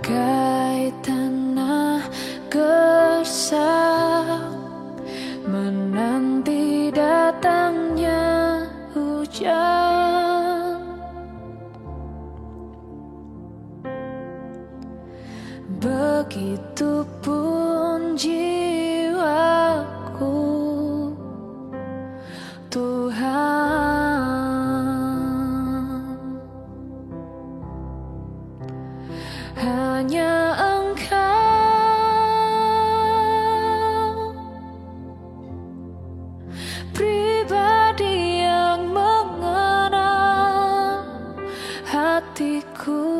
bagai tanah gersang menanti datangnya hujan. Begitupun jiwaku, Tuhan, hanya Engkau pribadi yang mengenal hatiku.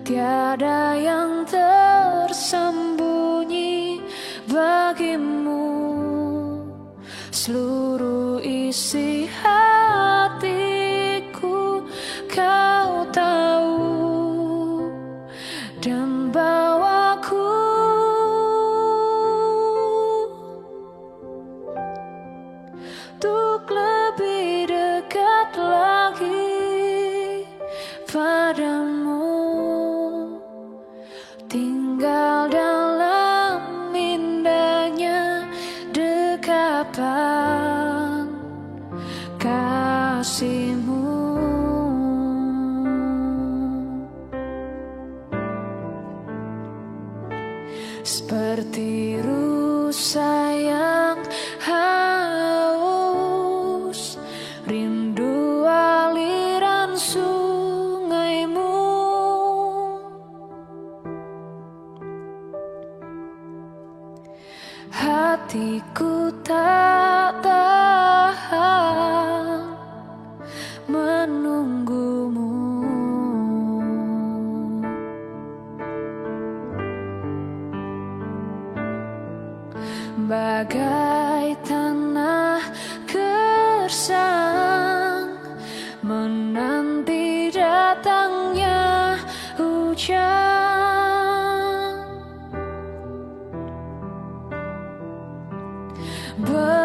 Tiada yang tersembunyi bagimu, seluruh isi hatiku Kau tahu, dan bawaku untuk lebih dekat lagi padamu. Tinggal dalam indahnya dekapan kasih-Mu. Seperti rusa yang haus, rindu aliran sungai-Mu. Hatiku tak tahan menunggu-Mu. Bagai tanah gersang menanti datangnya hujan.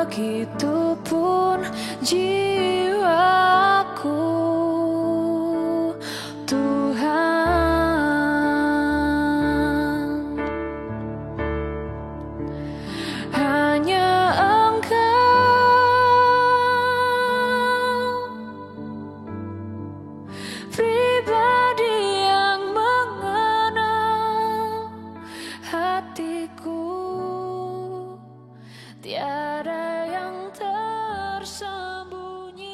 Begitupun jiwaku, Tuhan, hanya Engkau pribadi yang mengenal hatiku. Tiada yang tersembunyi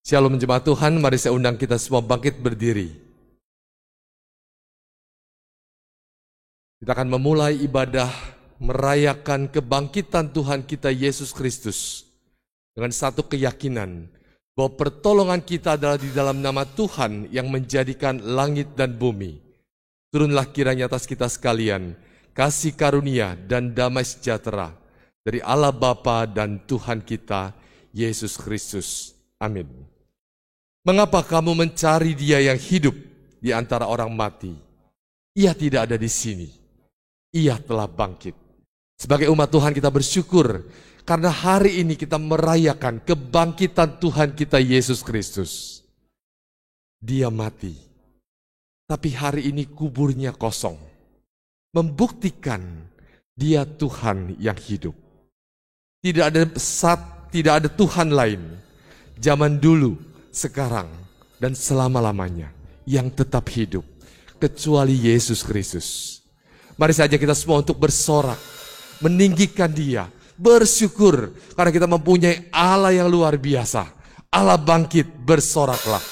Shalom jemaat Tuhan, mari saya undang kita semua bangkit berdiri. Kita akan memulai ibadah merayakan kebangkitan Tuhan kita Yesus Kristus dengan satu keyakinan bahwa pertolongan kita adalah di dalam nama Tuhan yang menjadikan langit dan bumi. Turunlah kiranya atas kita sekalian kasih karunia dan damai sejahtera dari Allah Bapa dan Tuhan kita Yesus Kristus. Amin. Mengapa kamu mencari Dia yang hidup di antara orang mati? Ia tidak ada di sini. Ia telah bangkit. Sebagai umat Tuhan kita bersyukur karena hari ini kita merayakan kebangkitan Tuhan kita Yesus Kristus. Dia mati, tapi hari ini kuburnya kosong. Membuktikan Dia Tuhan yang hidup. Tidak ada Tuhan lain. Zaman dulu, sekarang, dan selama-lamanya yang tetap hidup kecuali Yesus Kristus. Mari saja kita semua untuk bersorak, meninggikan Dia, bersyukur karena kita mempunyai Allah yang luar biasa. Allah bangkit, bersoraklah.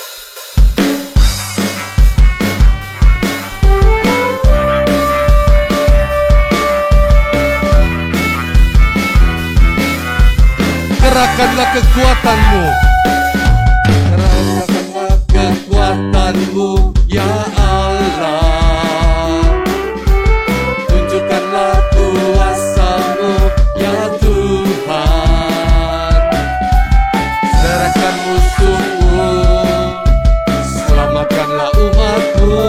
Kerahkanlah kekuatanmu. Kerahkanlah kekuatanmu, ya Allah. Tunjukkanlah kuasa-Mu, ya Tuhan. Serahkan musuh-Mu, selamatkanlah umat-Mu.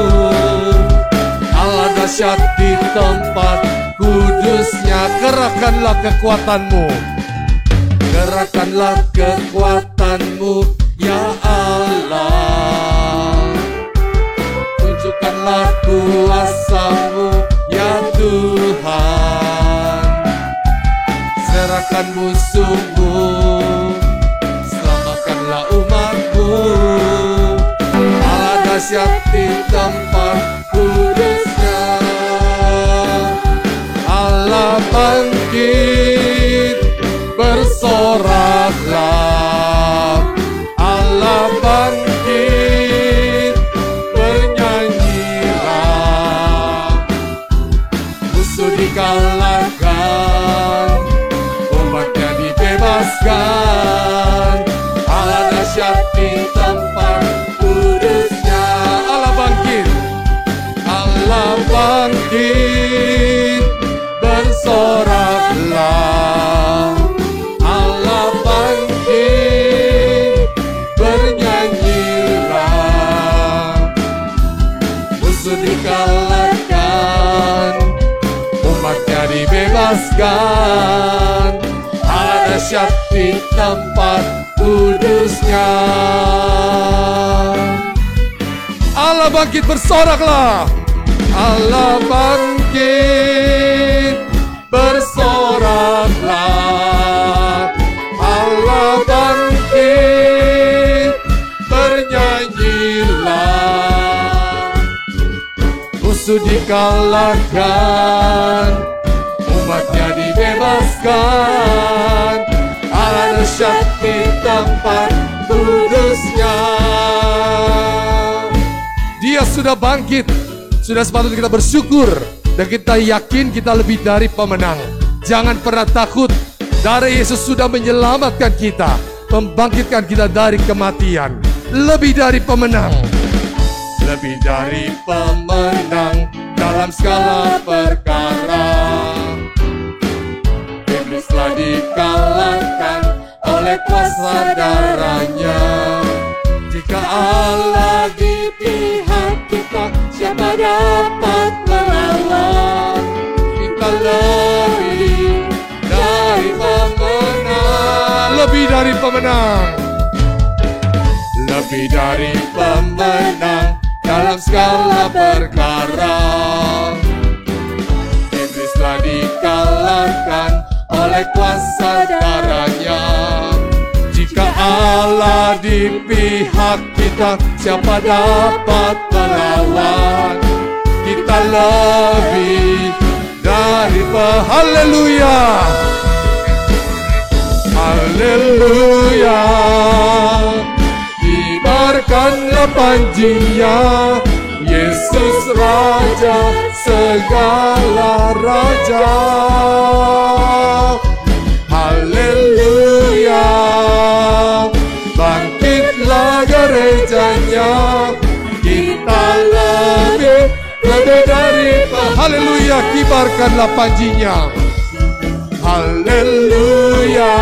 Allah dahsyat di tempat kudusnya. Kerahkanlah kekuatanmu. Kerahkanlah kekuatanmu, ya Allah. Tunjukkanlah kuasa-Mu, ya Tuhan. Serahkan musuh-Mu, selamatkanlah umat-Mu. Allah dahsyat di tempat kudusnya. Allah bangkit, bersoraklah. Allah bangkit, bernyanyilah. Musuh dikalahkan, umatnya dibebaskan. Allah dahsyat di tempat kudusnya. Allah bangkit, Allah bangkit, bersoraklah. Dikalahkan, umatnya dibebaskan. Allah dahsyat di tempat kudusnya. Allah bangkit, bersoraklah. Allah bangkit, bersoraklah. Allah bangkit, bernyanyilah. Musuh dikalahkan, umatnya dibebaskan. Allah dahsyat di tempat kudusnya. Dia sudah bangkit. Sudah sepatutnya kita bersyukur dan kita yakin kita lebih dari pemenang. Jangan pernah takut. Darah Yesus sudah menyelamatkan kita, membangkitkan kita dari kematian. Lebih dari pemenang. Lebih dari pemenang dalam segala perkara. Iblis telah dikalahkan oleh kuasa darahnya. Jika Allah di pihak kita, siapa dapat melawan? Kita lebih dari pemenang. Lebih dari pemenang. Lebih dari pemenang dalam segala perkara. Iblis telah dikalahkan oleh kuasa darahnya. Jika Allah di pihak kita, siapa dapat melawan? Kita lebih dari haleluya, haleluya. panjinya, Yesus Raja segala raja. Haleluya, bangkitlah gerejanya, kita lebih dari haleluya, kibarkanlah panjinya. Haleluya,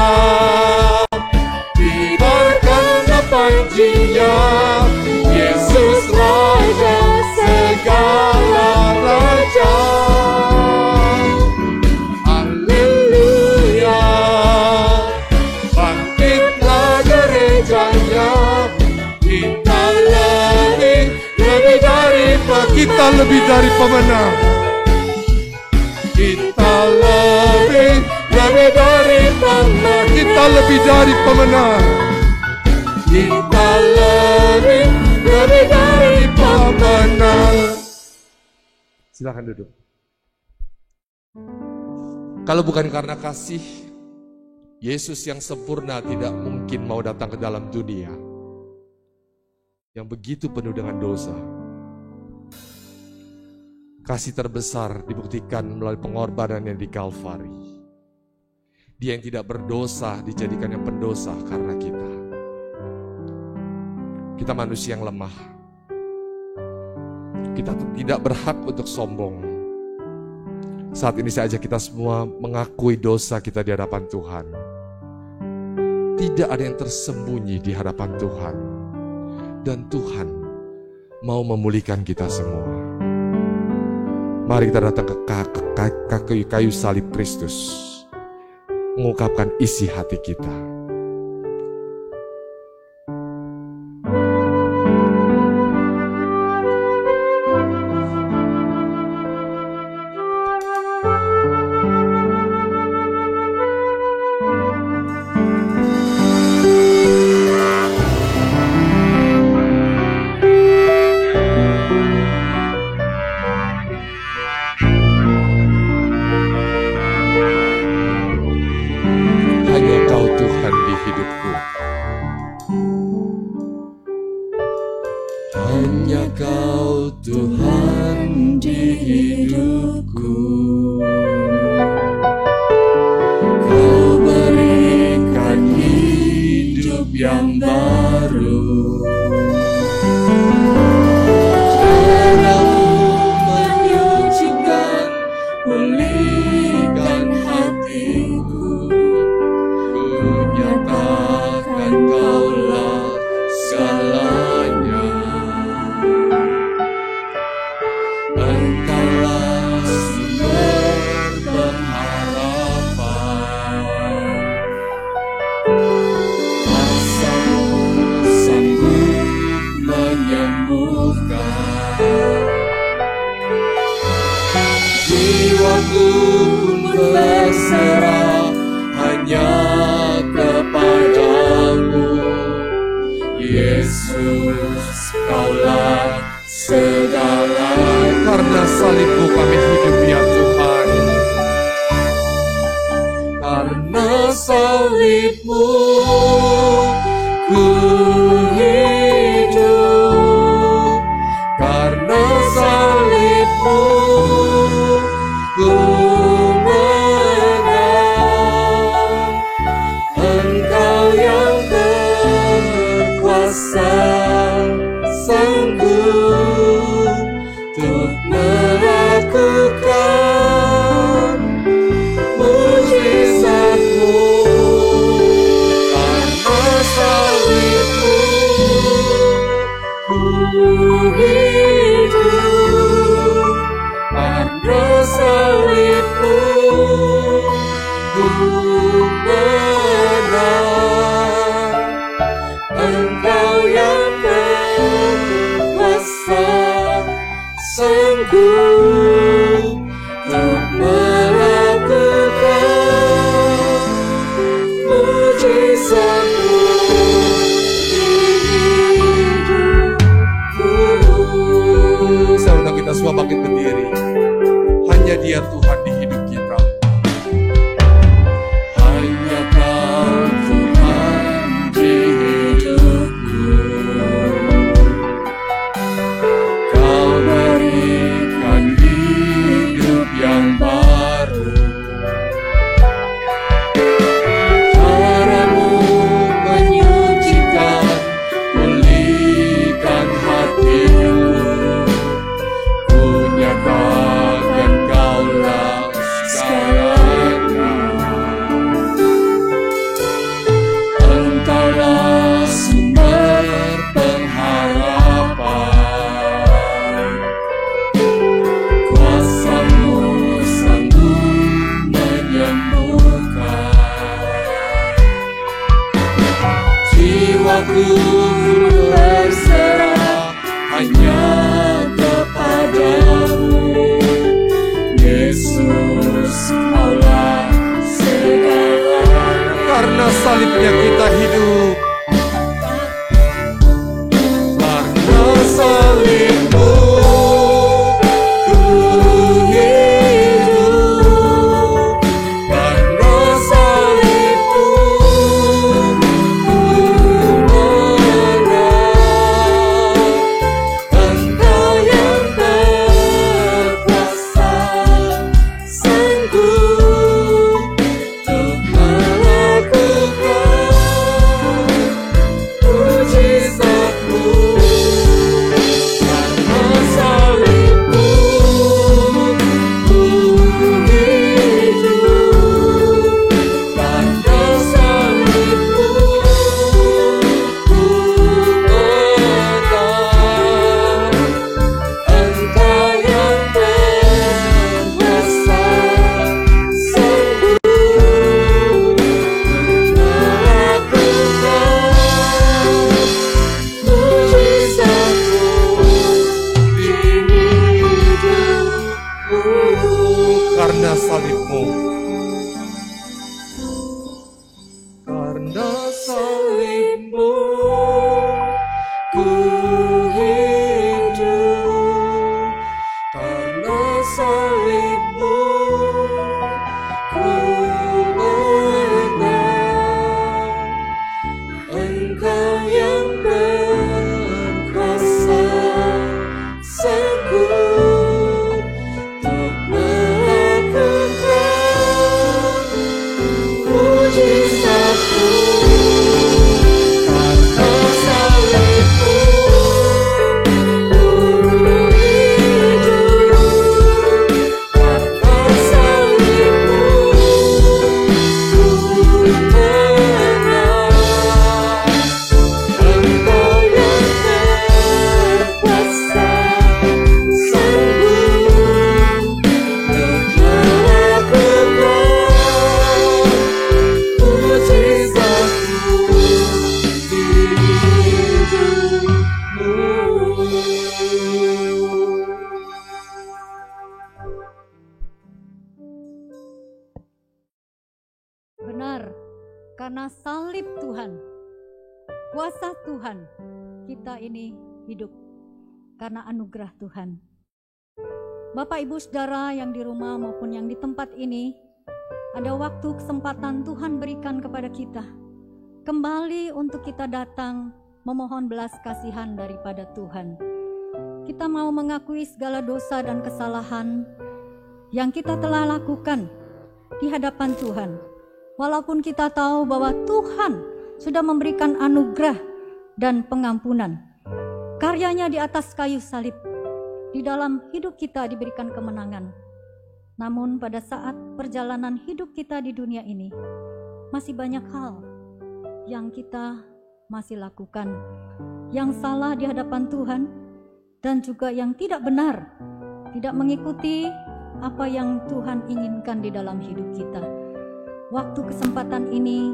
kibarkanlah panjinya, Yesus Raja segala raja. Haleluya, bangkitlah gerejanya, kita lebih dari pemenang. Kita lebih dari pemenang. Kita lebih dari pemenang. Kita lebih dari pemenang. Silakan duduk. Kalau bukan karena kasih, Yesus yang sempurna tidak mungkin mau datang ke dalam dunia yang begitu penuh dengan dosa. Kasih terbesar dibuktikan melalui pengorbanannya di Kalvari. Dia yang tidak berdosa dijadikan yang pendosa karena kita. Kita manusia yang lemah. Kita tidak berhak untuk sombong. Saat ini saya ajak kita semua mengakui dosa kita di hadapan Tuhan. Tidak ada yang tersembunyi di hadapan Tuhan. Dan Tuhan mau memulihkan kita semua. Mari kita datang ke kayu salib Kristus, mengungkapkan isi hati kita. Ku berserah hanya kepadamu, Yesus Maulah segala. Karena salibnya kita hidup, karena salibmu ku hidup, karena salibmu ku menang. Engkau yang berkuasa, sanggup untuk melakukan mujizatmu. Karena salibmu ku hidup, karena salibmu ku menang. Engkau yang berkuasa, sanggup untuk melakukan mujizatmu di hidupku. Karena salibmu, karena salibmu ku hidup, karena salibmu ku menang. Engkau yang berkuasa, sanggup untuk melakukan mujizatmu. Karena salibmu ku hidup, karena salibmu ku menang. Engkau yang berkuasa, sanggup untuk melakukan mujizatmu di hidupmu. Benar, karena salib Tuhan, kuasa Tuhan, kita ini hidup karena anugerah Tuhan. Bapak Ibu Saudara yang di rumah maupun yang di tempat ini, ada waktu kesempatan Tuhan berikan kepada kita kembali untuk kita datang memohon belas kasihan daripada Tuhan. Kita mau mengakui segala dosa dan kesalahan yang kita telah lakukan di hadapan Tuhan. Walaupun kita tahu bahwa Tuhan sudah memberikan anugerah dan pengampunan. Karyanya di atas kayu salib, di dalam hidup kita diberikan kemenangan. Namun pada saat perjalanan hidup kita di dunia ini, masih banyak hal yang kita masih lakukan, yang salah di hadapan Tuhan, dan juga yang tidak benar, tidak mengikuti apa yang Tuhan inginkan di dalam hidup kita. Waktu kesempatan ini,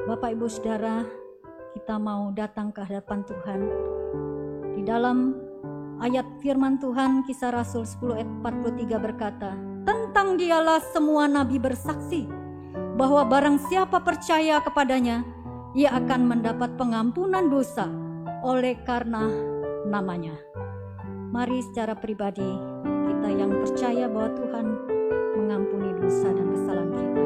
Bapak Ibu Saudara, kita mau datang ke hadapan Tuhan. Di dalam ayat firman Tuhan, Kisah Rasul 10 ayat 43 berkata, tentang dialah semua nabi bersaksi, bahwa barang siapa percaya kepadanya, ia akan mendapat pengampunan dosa oleh karena namanya. Mari secara pribadi, kita yang percaya bahwa Tuhan mengampuni dosa dan kesalahan kita.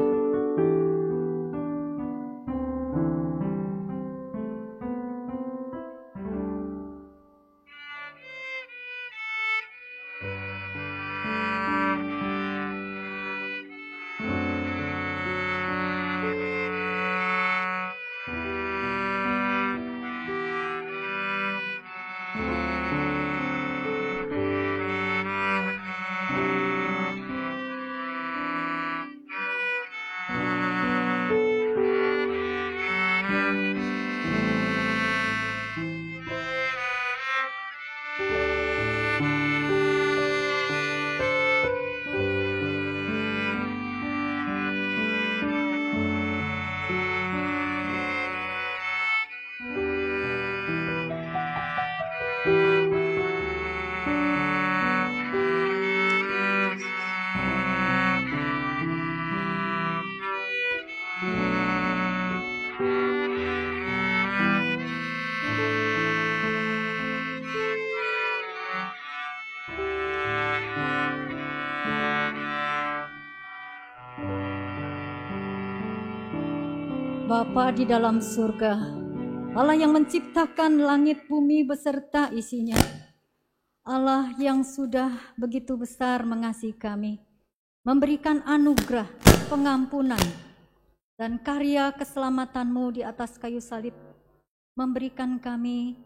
Bapa di dalam surga, Allah yang menciptakan langit bumi beserta isinya, Allah yang sudah begitu besar mengasihi kami, memberikan anugerah, pengampunan, dan karya keselamatan-Mu di atas kayu salib, memberikan kami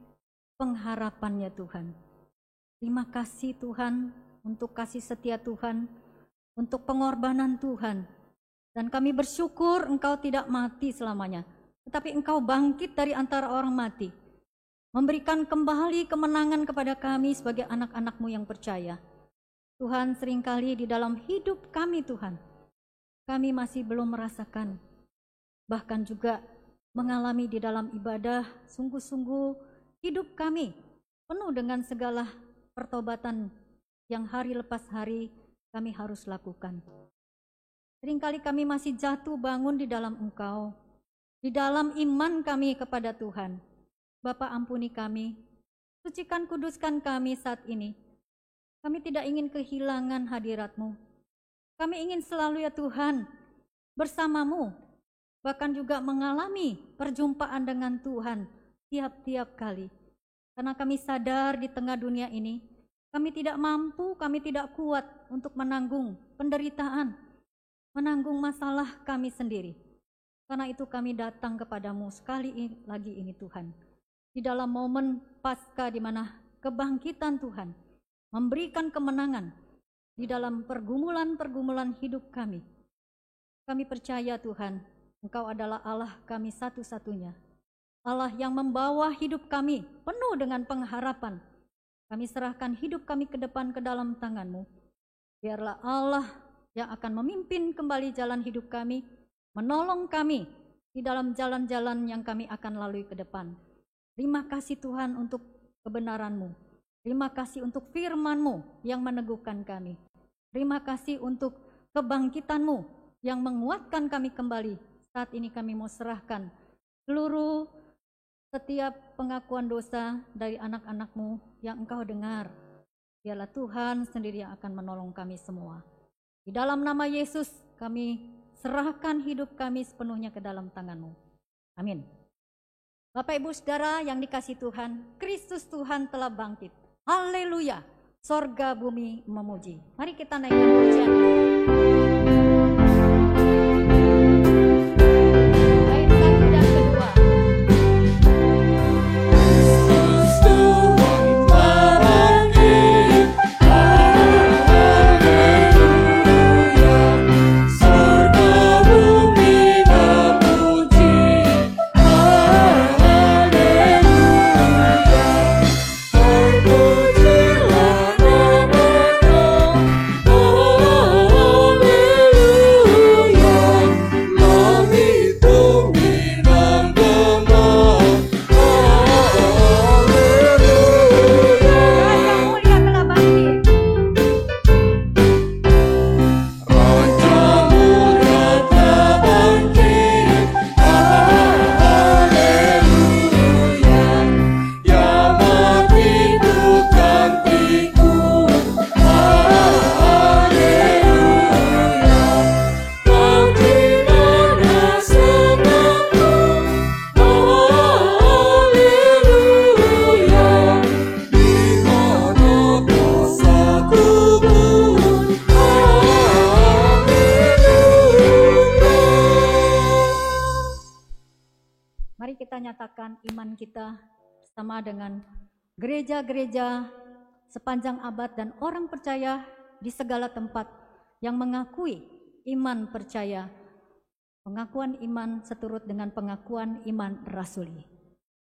pengharapannya Tuhan. Terima kasih Tuhan untuk kasih setia Tuhan, untuk pengorbanan Tuhan. Dan kami bersyukur Engkau tidak mati selamanya, tetapi Engkau bangkit dari antara orang mati, memberikan kembali kemenangan kepada kami sebagai anak-anak-Mu yang percaya. Tuhan, seringkali di dalam hidup kami Tuhan, kami masih belum merasakan, bahkan juga mengalami di dalam ibadah, sungguh-sungguh hidup kami penuh dengan segala pertobatan yang hari lepas hari kami harus lakukan. Seringkali kami masih jatuh bangun di dalam Engkau, di dalam iman kami kepada Tuhan. Bapa, ampuni kami, sucikan kuduskan kami saat ini. Kami tidak ingin kehilangan hadirat-Mu. Kami ingin selalu ya Tuhan bersama-Mu, bahkan juga mengalami perjumpaan dengan Tuhan tiap-tiap kali. Karena kami sadar di tengah dunia ini, kami tidak mampu, kami tidak kuat untuk menanggung penderitaan, menanggung masalah kami sendiri. Karena itu kami datang kepadamu sekali lagi ini Tuhan. Di dalam momen Paskah di mana kebangkitan Tuhan memberikan kemenangan di dalam pergumulan-pergumulan hidup kami. Kami percaya Tuhan, Engkau adalah Allah kami satu-satunya. Allah yang membawa hidup kami penuh dengan pengharapan. Kami serahkan hidup kami ke depan ke dalam tangan-Mu. Biarlah Allah yang akan memimpin kembali jalan hidup kami, menolong kami di dalam jalan-jalan yang kami akan lalui ke depan. Terima kasih Tuhan untuk kebenaran-Mu. Terima kasih untuk firman-Mu yang meneguhkan kami. Terima kasih untuk kebangkitan-Mu yang menguatkan kami kembali. Saat ini kami mau serahkan seluruh setiap pengakuan dosa dari anak-anak-Mu yang Engkau dengar. Biarlah Tuhan sendiri yang akan menolong kami semua. Di dalam nama Yesus kami serahkan hidup kami sepenuhnya ke dalam tangan-Mu. Amin. Bapak Ibu Saudara yang dikasihi Tuhan, Kristus Tuhan telah bangkit. Haleluya. Sorga bumi memuji. Mari kita naikkan pujian. Ayat 1 dan kedua. Nyatakan iman kita sama dengan gereja-gereja sepanjang abad dan orang percaya di segala tempat yang mengakui iman percaya. Pengakuan iman seturut dengan pengakuan iman rasuli.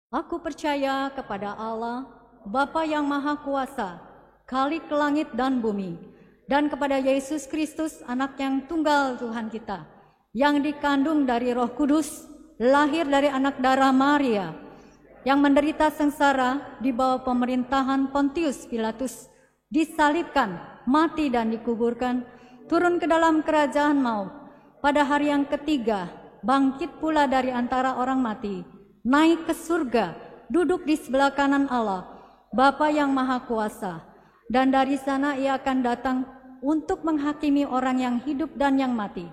Aku percaya kepada Allah, Bapa yang Maha Kuasa, Khalik langit dan bumi, dan kepada Yesus Kristus, Anak yang tunggal Tuhan kita, yang dikandung dari Roh Kudus, lahir dari anak darah Maria, yang menderita sengsara di bawah pemerintahan Pontius Pilatus, disalibkan, mati dan dikuburkan, turun ke dalam kerajaan maut. Pada hari yang ketiga, bangkit pula dari antara orang mati, naik ke surga, duduk di sebelah kanan Allah, Bapa yang Maha Kuasa, dan dari sana ia akan datang untuk menghakimi orang yang hidup dan yang mati.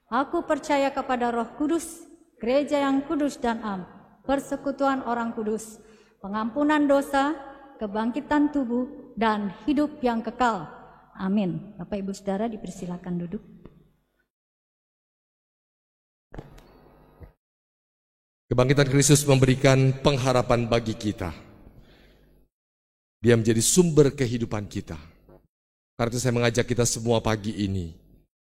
Aku percaya kepada Roh Kudus, gereja yang kudus dan am, persekutuan orang kudus, pengampunan dosa, kebangkitan tubuh, dan hidup yang kekal. Amin. Bapak Ibu Saudara dipersilakan duduk. Kebangkitan Kristus memberikan pengharapan bagi kita. Dia menjadi sumber kehidupan kita. Karena itu saya mengajak kita semua pagi ini,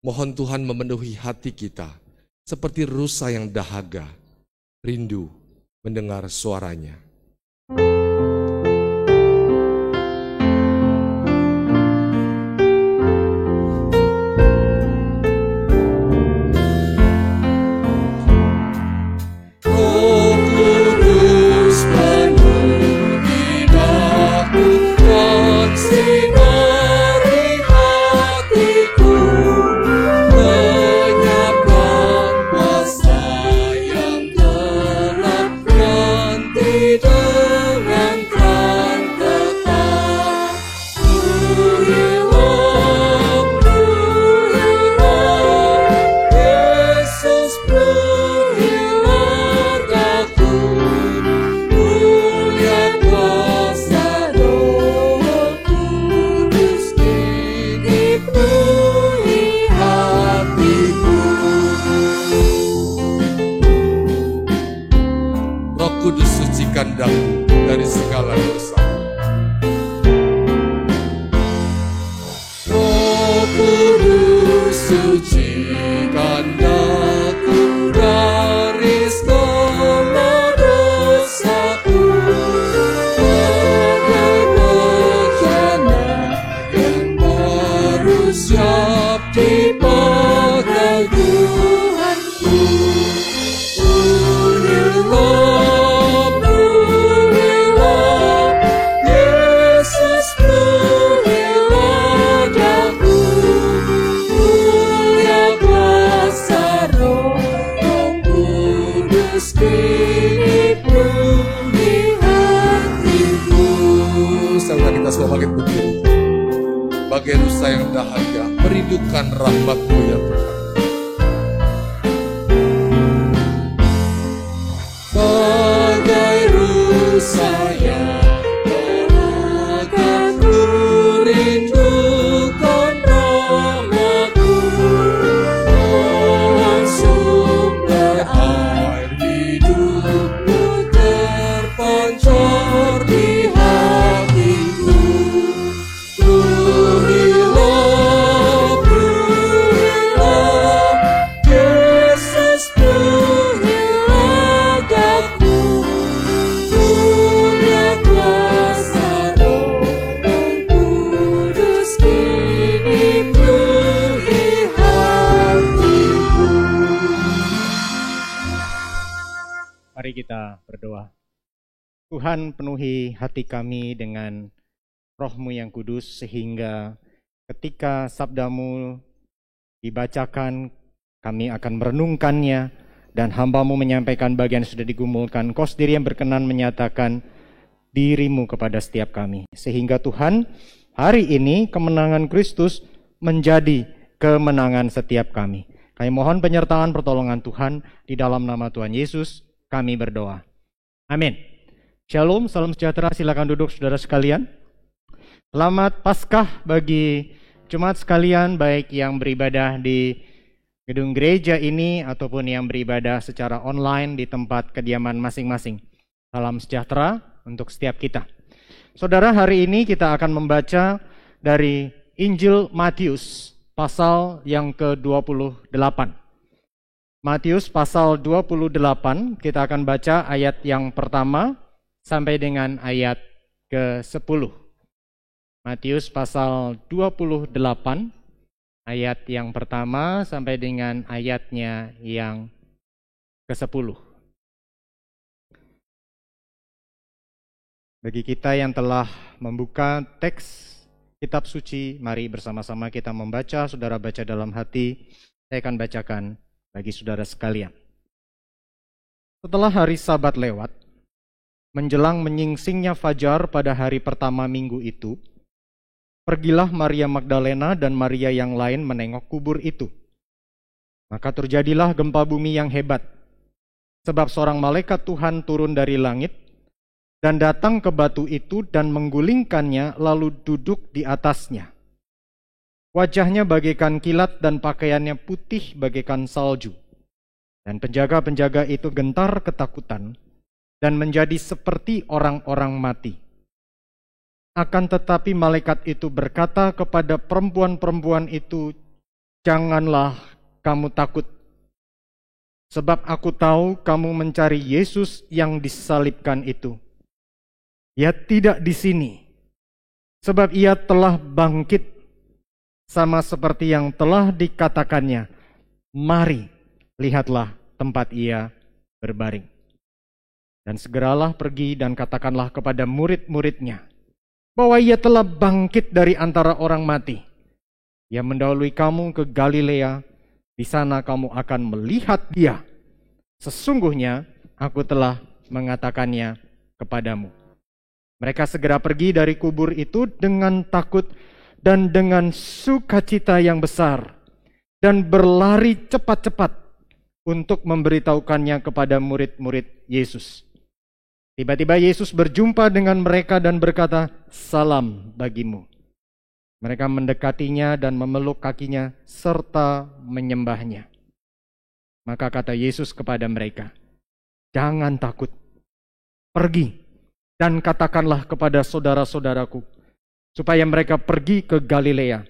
mohon Tuhan memenuhi hati kita, seperti rusa yang dahaga, rindu mendengar suaranya. Dari segala dosa. Roh Kudus sucikan aku dari segala dosaku, bagai bejana yang baru siap dipakai Tuhanku. Kita semua bangkit berdiri, bagai rusa yang dahaga, merindukan rahmat-Mu ya Tuhan. Bagai rusa yang dahaga, ku rindukan rahmat-Mu. Oh, sumber air hidup-Mu terpancar di hatiku. Mari kita berdoa. Tuhan, penuhi hati kami dengan Roh-Mu yang kudus, sehingga ketika sabda-Mu dibacakan, kami akan merenungkannya, dan hamba-Mu menyampaikan bagian yang sudah digumulkan. Kau sendiri yang berkenan menyatakan diri-Mu kepada setiap kami. Sehingga Tuhan, hari ini kemenangan Kristus menjadi kemenangan setiap kami. Kami mohon penyertaan pertolongan Tuhan, di dalam nama Tuhan Yesus kami berdoa. Amin. Shalom, salam sejahtera, silakan duduk saudara sekalian. Selamat Paskah bagi jemaat sekalian, baik yang beribadah di gedung gereja ini ataupun yang beribadah secara online di tempat kediaman masing-masing. Salam sejahtera untuk setiap kita. Saudara, hari ini kita akan membaca dari Injil Matius pasal yang ke-28. Matius pasal 28, kita akan baca ayat yang pertama sampai dengan ayat ke-10. Matius pasal 28, ayat yang pertama sampai dengan ayatnya yang ke-10. Bagi kita yang telah membuka teks kitab suci, mari bersama-sama kita membaca. Saudara baca dalam hati, saya akan bacakan bagi saudara sekalian. Setelah hari Sabat lewat, menjelang menyingsingnya fajar pada hari pertama minggu itu, pergilah Maria Magdalena dan Maria yang lain menengok kubur itu. Maka terjadilah gempa bumi yang hebat, sebab seorang malaikat Tuhan turun dari langit dan datang ke batu itu dan menggulingkannya lalu duduk di atasnya. Wajahnya bagaikan kilat dan pakaiannya putih bagaikan salju. Dan penjaga-penjaga itu gentar ketakutan dan menjadi seperti orang-orang mati. Akan tetapi malaikat itu berkata kepada perempuan-perempuan itu, "Janganlah kamu takut, sebab aku tahu kamu mencari Yesus yang disalibkan itu. Ia tidak di sini, sebab ia telah bangkit, sama seperti yang telah dikatakannya. Mari, lihatlah tempat ia berbaring. Dan segeralah pergi dan katakanlah kepada murid-muridnya bahwa ia telah bangkit dari antara orang mati. Ia mendahului kamu ke Galilea, di sana kamu akan melihat dia. Sesungguhnya aku telah mengatakannya kepadamu." Mereka segera pergi dari kubur itu dengan takut dan dengan sukacita yang besar, dan berlari cepat-cepat untuk memberitahukannya kepada murid-murid Yesus. Tiba-tiba Yesus berjumpa dengan mereka dan berkata, "Salam bagimu." Mereka mendekatinya dan memeluk kakinya serta menyembahnya. Maka kata Yesus kepada mereka, "Jangan takut. Pergi dan katakanlah kepada saudara-saudaraku supaya mereka pergi ke Galilea,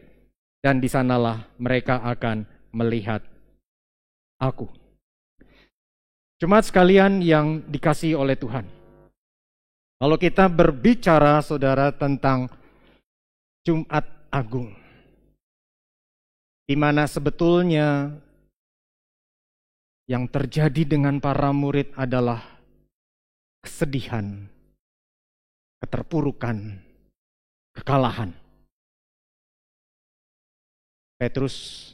dan di sanalah mereka akan melihat aku." Jemaat sekalian yang dikasihi oleh Tuhan, kalau kita berbicara saudara tentang Jumat Agung, di mana sebetulnya yang terjadi dengan para murid adalah kesedihan, keterpurukan, kekalahan. Petrus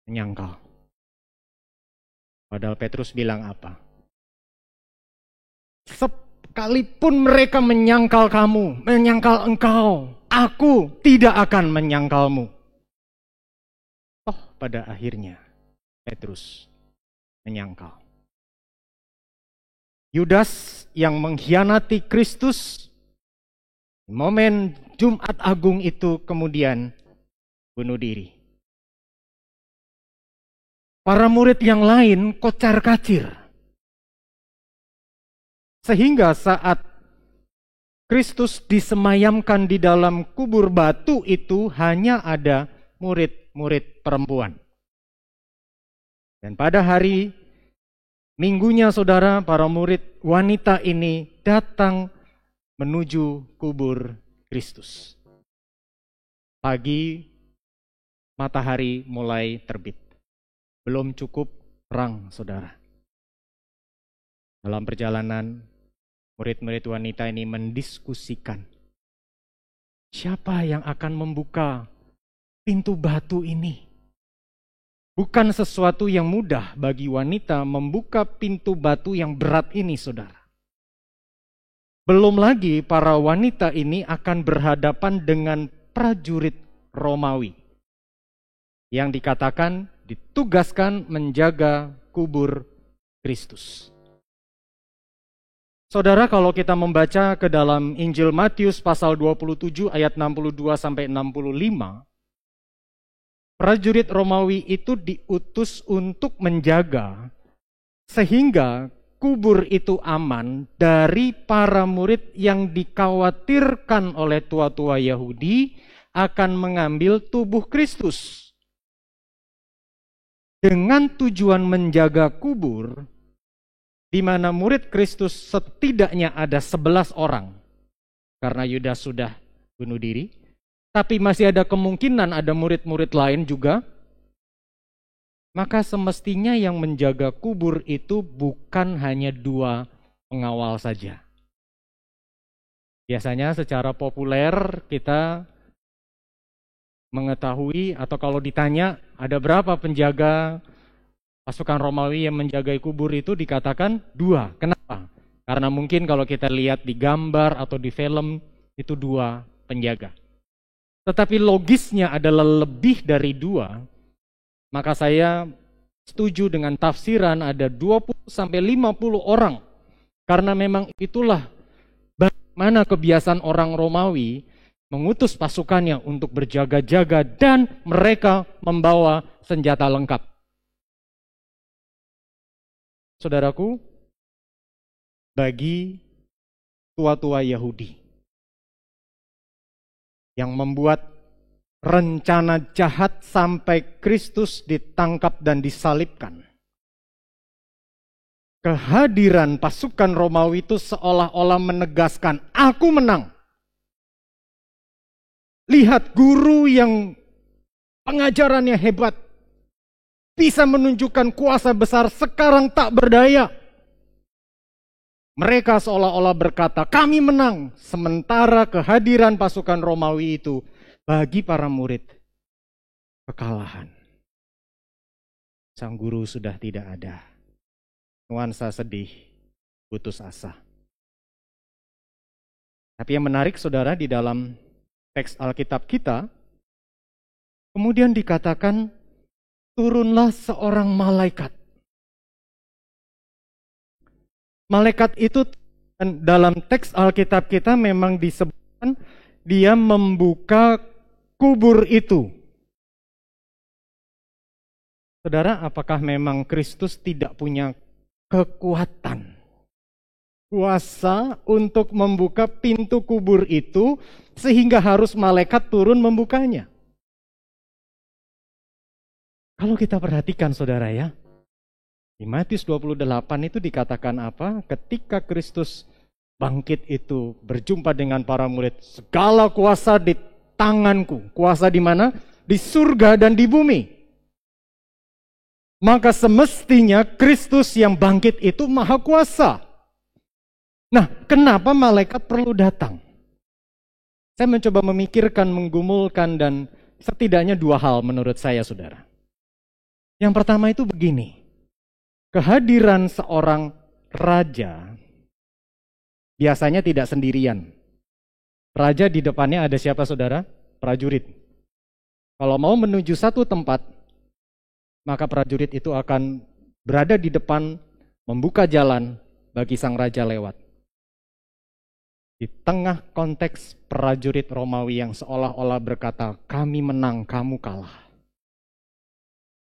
menyangkal. Padahal Petrus bilang apa? "Sekalipun mereka menyangkal kamu, menyangkal engkau, aku tidak akan menyangkalmu." Toh pada akhirnya Petrus menyangkal. Yudas yang mengkhianati Kristus, momen Jumat Agung itu kemudian bunuh diri. Para murid yang lain kocar-kacir. Sehingga saat Kristus disemayamkan di dalam kubur batu itu hanya ada murid-murid perempuan. Dan pada hari Minggunya saudara, para murid wanita ini datang menuju kubur Kristus. Pagi matahari mulai terbit. Belum cukup terang, saudara. Dalam perjalanan, murid-murid wanita ini mendiskusikan, siapa yang akan membuka pintu batu ini? Bukan sesuatu yang mudah bagi wanita membuka pintu batu yang berat ini, saudara. Belum lagi para wanita ini akan berhadapan dengan prajurit Romawi yang dikatakan ditugaskan menjaga kubur Kristus. Saudara, kalau kita membaca ke dalam Injil Matius pasal 27 ayat 62 sampai 65, prajurit Romawi itu diutus untuk menjaga sehingga kubur itu aman dari para murid yang dikhawatirkan oleh tua-tua Yahudi akan mengambil tubuh Kristus. Dengan tujuan menjaga kubur, di mana murid Kristus setidaknya ada 11 orang, karena Yudas sudah bunuh diri, tapi masih ada kemungkinan ada murid-murid lain juga, maka semestinya yang menjaga kubur itu bukan hanya 2 pengawal saja. Biasanya secara populer kita mengetahui atau kalau ditanya ada berapa penjaga pasukan Romawi yang menjaga kubur itu dikatakan 2. Kenapa? Karena mungkin kalau kita lihat di gambar atau di film itu 2 penjaga. Tetapi logisnya adalah lebih dari 2. Maka saya setuju dengan tafsiran ada 20-50 orang. Karena memang itulah bagaimana kebiasaan orang Romawi mengutus pasukannya untuk berjaga-jaga dan mereka membawa senjata lengkap. Saudaraku, bagi tua-tua Yahudi yang membuat rencana jahat sampai Kristus ditangkap dan disalibkan, kehadiran pasukan Romawi itu seolah-olah menegaskan, aku menang. Lihat guru yang pengajarannya hebat, bisa menunjukkan kuasa besar, sekarang tak berdaya. Mereka seolah-olah berkata, kami menang. Sementara kehadiran pasukan Romawi itu bagi para murid kekalahan. Sang guru sudah tidak ada. Nuansa sedih, putus asa. Tapi yang menarik saudara, di dalam teks Alkitab kita, kemudian dikatakan, turunlah seorang malaikat. Malaikat itu dalam teks Alkitab kita memang disebutkan dia membuka kubur itu. Saudara, apakah memang Kristus tidak punya kekuatan, kuasa untuk membuka pintu kubur itu sehingga harus malaikat turun membukanya? Kalau kita perhatikan saudara ya, di Matius 28 itu dikatakan apa? Ketika Kristus bangkit itu berjumpa dengan para murid, segala kuasa di tanganku. Kuasa di mana? Di surga dan di bumi. Maka semestinya Kristus yang bangkit itu maha kuasa. Nah, kenapa malaikat perlu datang? Saya mencoba memikirkan, menggumulkan, dan setidaknya dua hal menurut saya saudara. Yang pertama itu begini, kehadiran seorang raja biasanya tidak sendirian. Raja di depannya ada siapa saudara? Prajurit. Kalau mau menuju satu tempat, maka prajurit itu akan berada di depan, membuka jalan bagi sang raja lewat. Di tengah konteks prajurit Romawi yang seolah-olah berkata, kami menang, kamu kalah.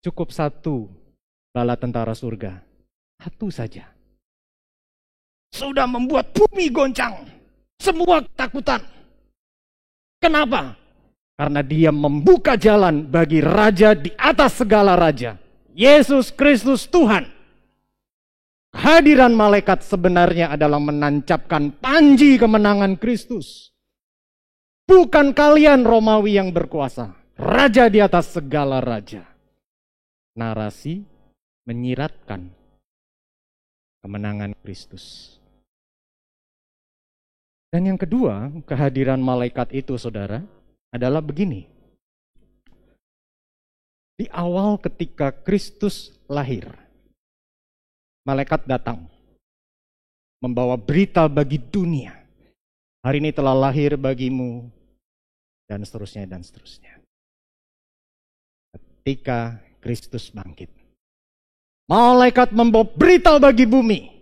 Cukup satu bala tentara surga, satu saja. Sudah membuat bumi goncang, semua ketakutan. Kenapa? Karena dia membuka jalan bagi raja di atas segala raja, Yesus Kristus Tuhan. Kehadiran malaikat sebenarnya adalah menancapkan panji kemenangan Kristus. Bukan kalian Romawi yang berkuasa, raja di atas segala raja. Narasi menyiratkan kemenangan Kristus. Dan yang kedua, kehadiran malaikat itu saudara adalah begini. Di awal ketika Kristus lahir, malaikat datang membawa berita bagi dunia. Hari ini telah lahir bagimu, dan seterusnya dan seterusnya. Ketika Kristus bangkit, malaikat membawa berita bagi bumi.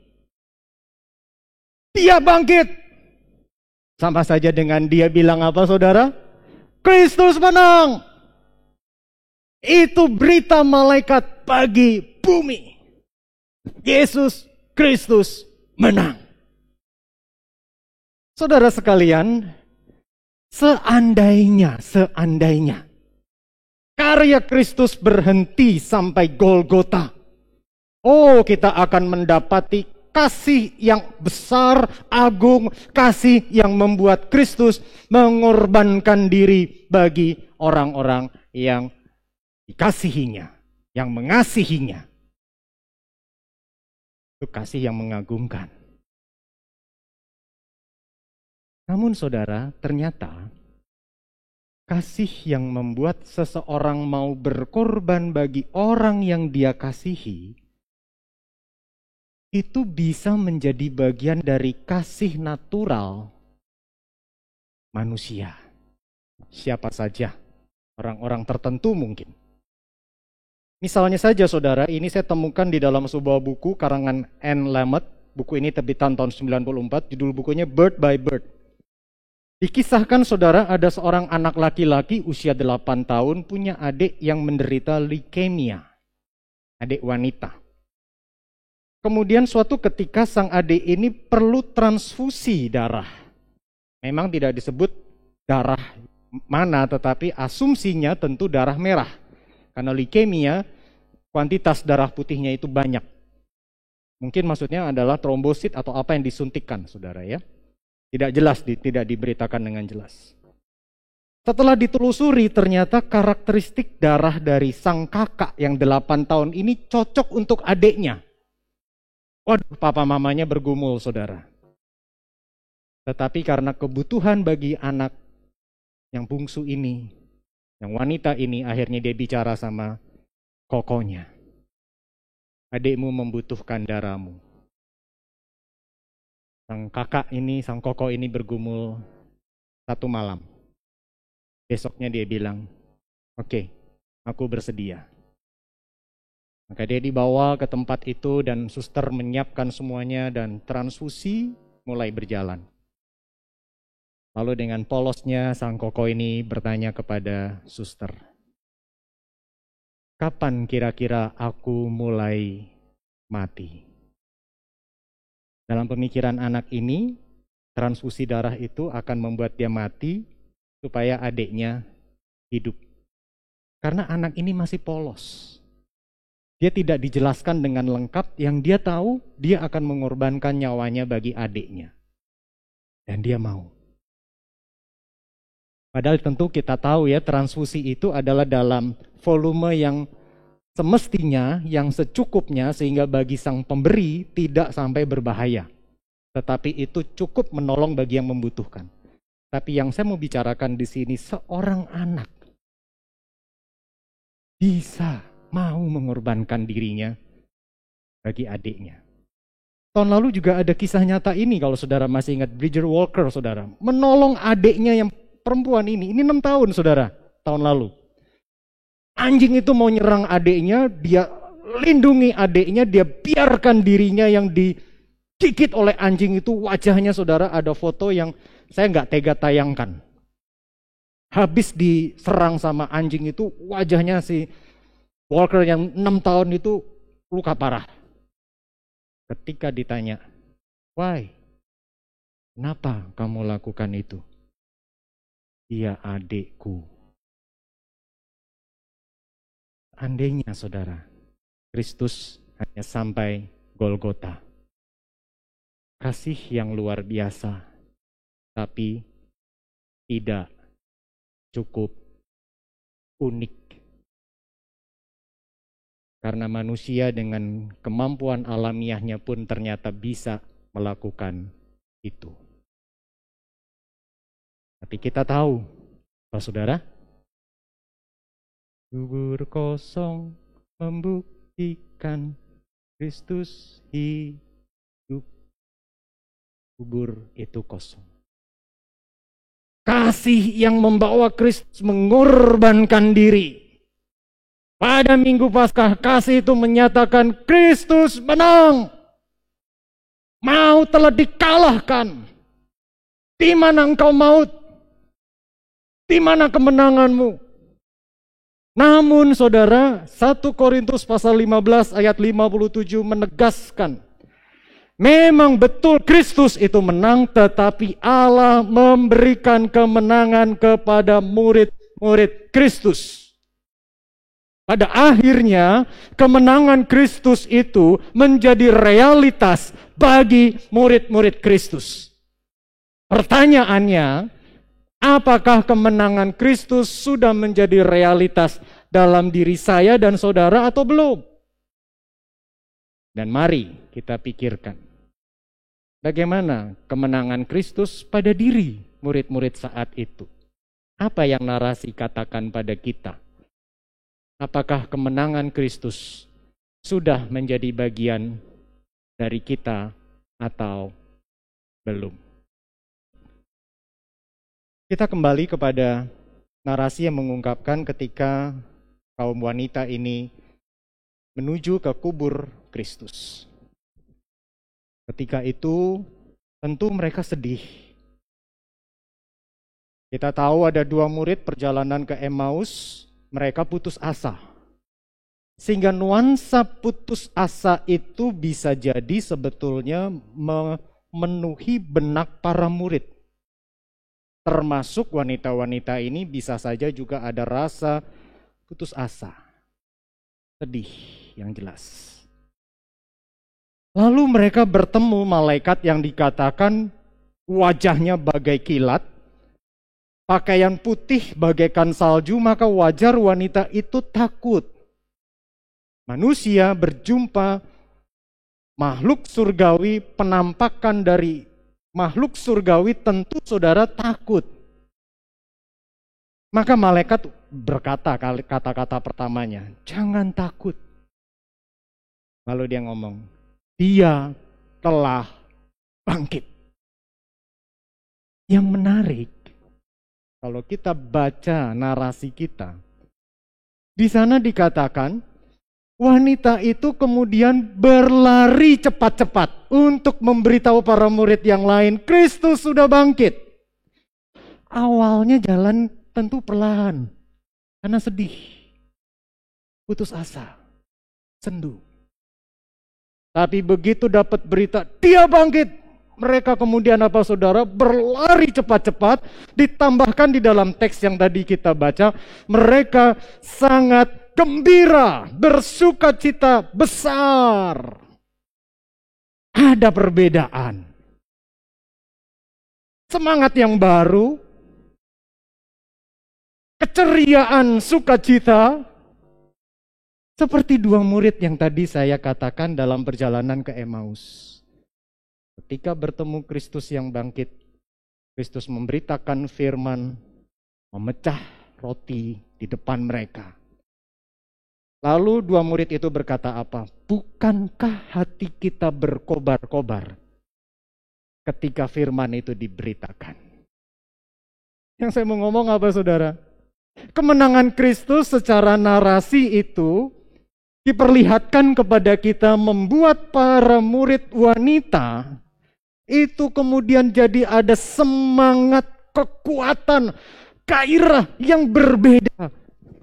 Dia bangkit. Sama saja dengan dia bilang apa saudara? Kristus menang. Itu berita malaikat bagi bumi. Yesus Kristus menang. Saudara sekalian, seandainya karya Kristus berhenti sampai Golgota, oh kita akan mendapati kasih yang besar, agung, kasih yang membuat Kristus mengorbankan diri bagi orang-orang yang dikasihinya, yang mengasihinya. Itu kasih yang mengagumkan. Namun saudara, ternyata kasih yang membuat seseorang mau berkorban bagi orang yang dia kasihi, itu bisa menjadi bagian dari kasih natural manusia. Siapa saja, orang-orang tertentu mungkin. Misalnya saja saudara, ini saya temukan di dalam sebuah buku karangan Anne Lamott. Buku ini terbitan tahun 94, judul bukunya Bird by Bird. Dikisahkan saudara, ada seorang anak laki-laki usia 8 tahun punya adik yang menderita leukemia. Adik wanita. Kemudian suatu ketika sang adik ini perlu transfusi darah. Memang tidak disebut darah mana, tetapi asumsinya tentu darah merah. Karena leukemia, kuantitas darah putihnya itu banyak. Mungkin maksudnya adalah trombosit atau apa yang disuntikkan, saudara ya. Tidak jelas, tidak diberitakan dengan jelas. Setelah ditelusuri, ternyata karakteristik darah dari sang kakak yang 8 tahun ini cocok untuk adiknya. Waduh, papa mamanya bergumul, saudara. Tetapi karena kebutuhan bagi anak yang bungsu ini, yang wanita ini, akhirnya dia bicara sama kokonya. Adikmu membutuhkan darahmu. Sang kakak ini, sang koko ini bergumul 1 malam. Besoknya dia bilang, oke, aku bersedia. Maka dia dibawa ke tempat itu dan suster menyiapkan semuanya dan transfusi mulai berjalan. Lalu dengan polosnya sang koko ini bertanya kepada suster, kapan kira-kira aku mulai mati? Dalam pemikiran anak ini, transfusi darah itu akan membuat dia mati supaya adiknya hidup. Karena anak ini masih polos. Dia tidak dijelaskan dengan lengkap, yang dia tahu dia akan mengorbankan nyawanya bagi adiknya. Dan dia mau. Padahal tentu kita tahu ya, transfusi itu adalah dalam volume yang semestinya, yang secukupnya, sehingga bagi sang pemberi tidak sampai berbahaya. Tetapi itu cukup menolong bagi yang membutuhkan. Tapi yang saya mau bicarakan di sini, seorang anak bisa mau mengorbankan dirinya bagi adiknya. Tahun lalu juga ada kisah nyata ini, kalau saudara masih ingat, Bridger Walker, saudara. Menolong adiknya yang perempuan ini 6 tahun, saudara, tahun lalu. Anjing itu mau nyerang adiknya, dia lindungi adiknya, dia biarkan dirinya yang digigit oleh anjing itu. Wajahnya, saudara, ada foto yang saya nggak tega tayangkan. Habis diserang sama anjing itu, wajahnya si Walker yang 6 tahun itu luka parah. Ketika ditanya, why? Kenapa kamu lakukan itu? Dia adikku. Andainya saudara, Kristus hanya sampai Golgota. Kasih yang luar biasa, tapi tidak cukup unik. Karena manusia dengan kemampuan alamiahnya pun ternyata bisa melakukan itu. Tapi kita tahu, Pak Saudara, kubur kosong membuktikan Kristus hidup. Kubur itu kosong. Kasih yang membawa Kristus mengorbankan diri. Pada Minggu Paskah, kasih itu menyatakan Kristus menang. Maut telah dikalahkan. Di mana engkau maut? Di mana kemenanganmu? Namun saudara, 1 Korintus pasal 15 ayat 57 menegaskan, memang betul Kristus itu menang, tetapi Allah memberikan kemenangan kepada murid-murid Kristus. Pada akhirnya, kemenangan Kristus itu menjadi realitas bagi murid-murid Kristus. Pertanyaannya, apakah kemenangan Kristus sudah menjadi realitas dalam diri saya dan saudara atau belum? Dan mari kita pikirkan, bagaimana kemenangan Kristus pada diri murid-murid saat itu? Apa yang narasi katakan pada kita? Apakah kemenangan Kristus sudah menjadi bagian dari kita atau belum? Kita kembali kepada narasi yang mengungkapkan ketika kaum wanita ini menuju ke kubur Kristus. Ketika itu tentu mereka sedih. Kita tahu ada 2 murid perjalanan ke Emmaus, mereka putus asa. Sehingga nuansa putus asa itu bisa jadi sebetulnya memenuhi benak para murid. Termasuk wanita-wanita ini bisa saja juga ada rasa putus asa. Sedih yang jelas. Lalu mereka bertemu malaikat yang dikatakan wajahnya bagai kilat, pakaian putih bagaikan salju, maka wajar wanita itu takut. Manusia berjumpa makhluk surgawi, penampakan dari makhluk surgawi, tentu saudara takut. Maka malaikat berkata kata-kata pertamanya, jangan takut. Lalu dia ngomong, dia telah bangkit. Yang menarik, kalau kita baca narasi kita, di sana dikatakan, wanita itu kemudian berlari cepat-cepat untuk memberitahu para murid yang lain, Kristus sudah bangkit. Awalnya jalan tentu perlahan, karena sedih, putus asa, sendu. Tapi begitu dapat berita, dia bangkit, mereka kemudian apa saudara? Berlari cepat-cepat, ditambahkan di dalam teks yang tadi kita baca, mereka sangat gembira, bersukacita besar. Ada perbedaan. Semangat yang baru, keceriaan, sukacita, seperti 2 murid yang tadi saya katakan dalam perjalanan ke Emmaus. Ketika bertemu Kristus yang bangkit, Kristus memberitakan firman, memecah roti di depan mereka. Lalu 2 murid itu berkata apa? Bukankah hati kita berkobar-kobar ketika firman itu diberitakan? Yang saya mau ngomong apa saudara? Kemenangan Kristus secara narasi itu diperlihatkan kepada kita, membuat para murid wanita itu kemudian jadi ada semangat, kekuatan, gairah yang berbeda.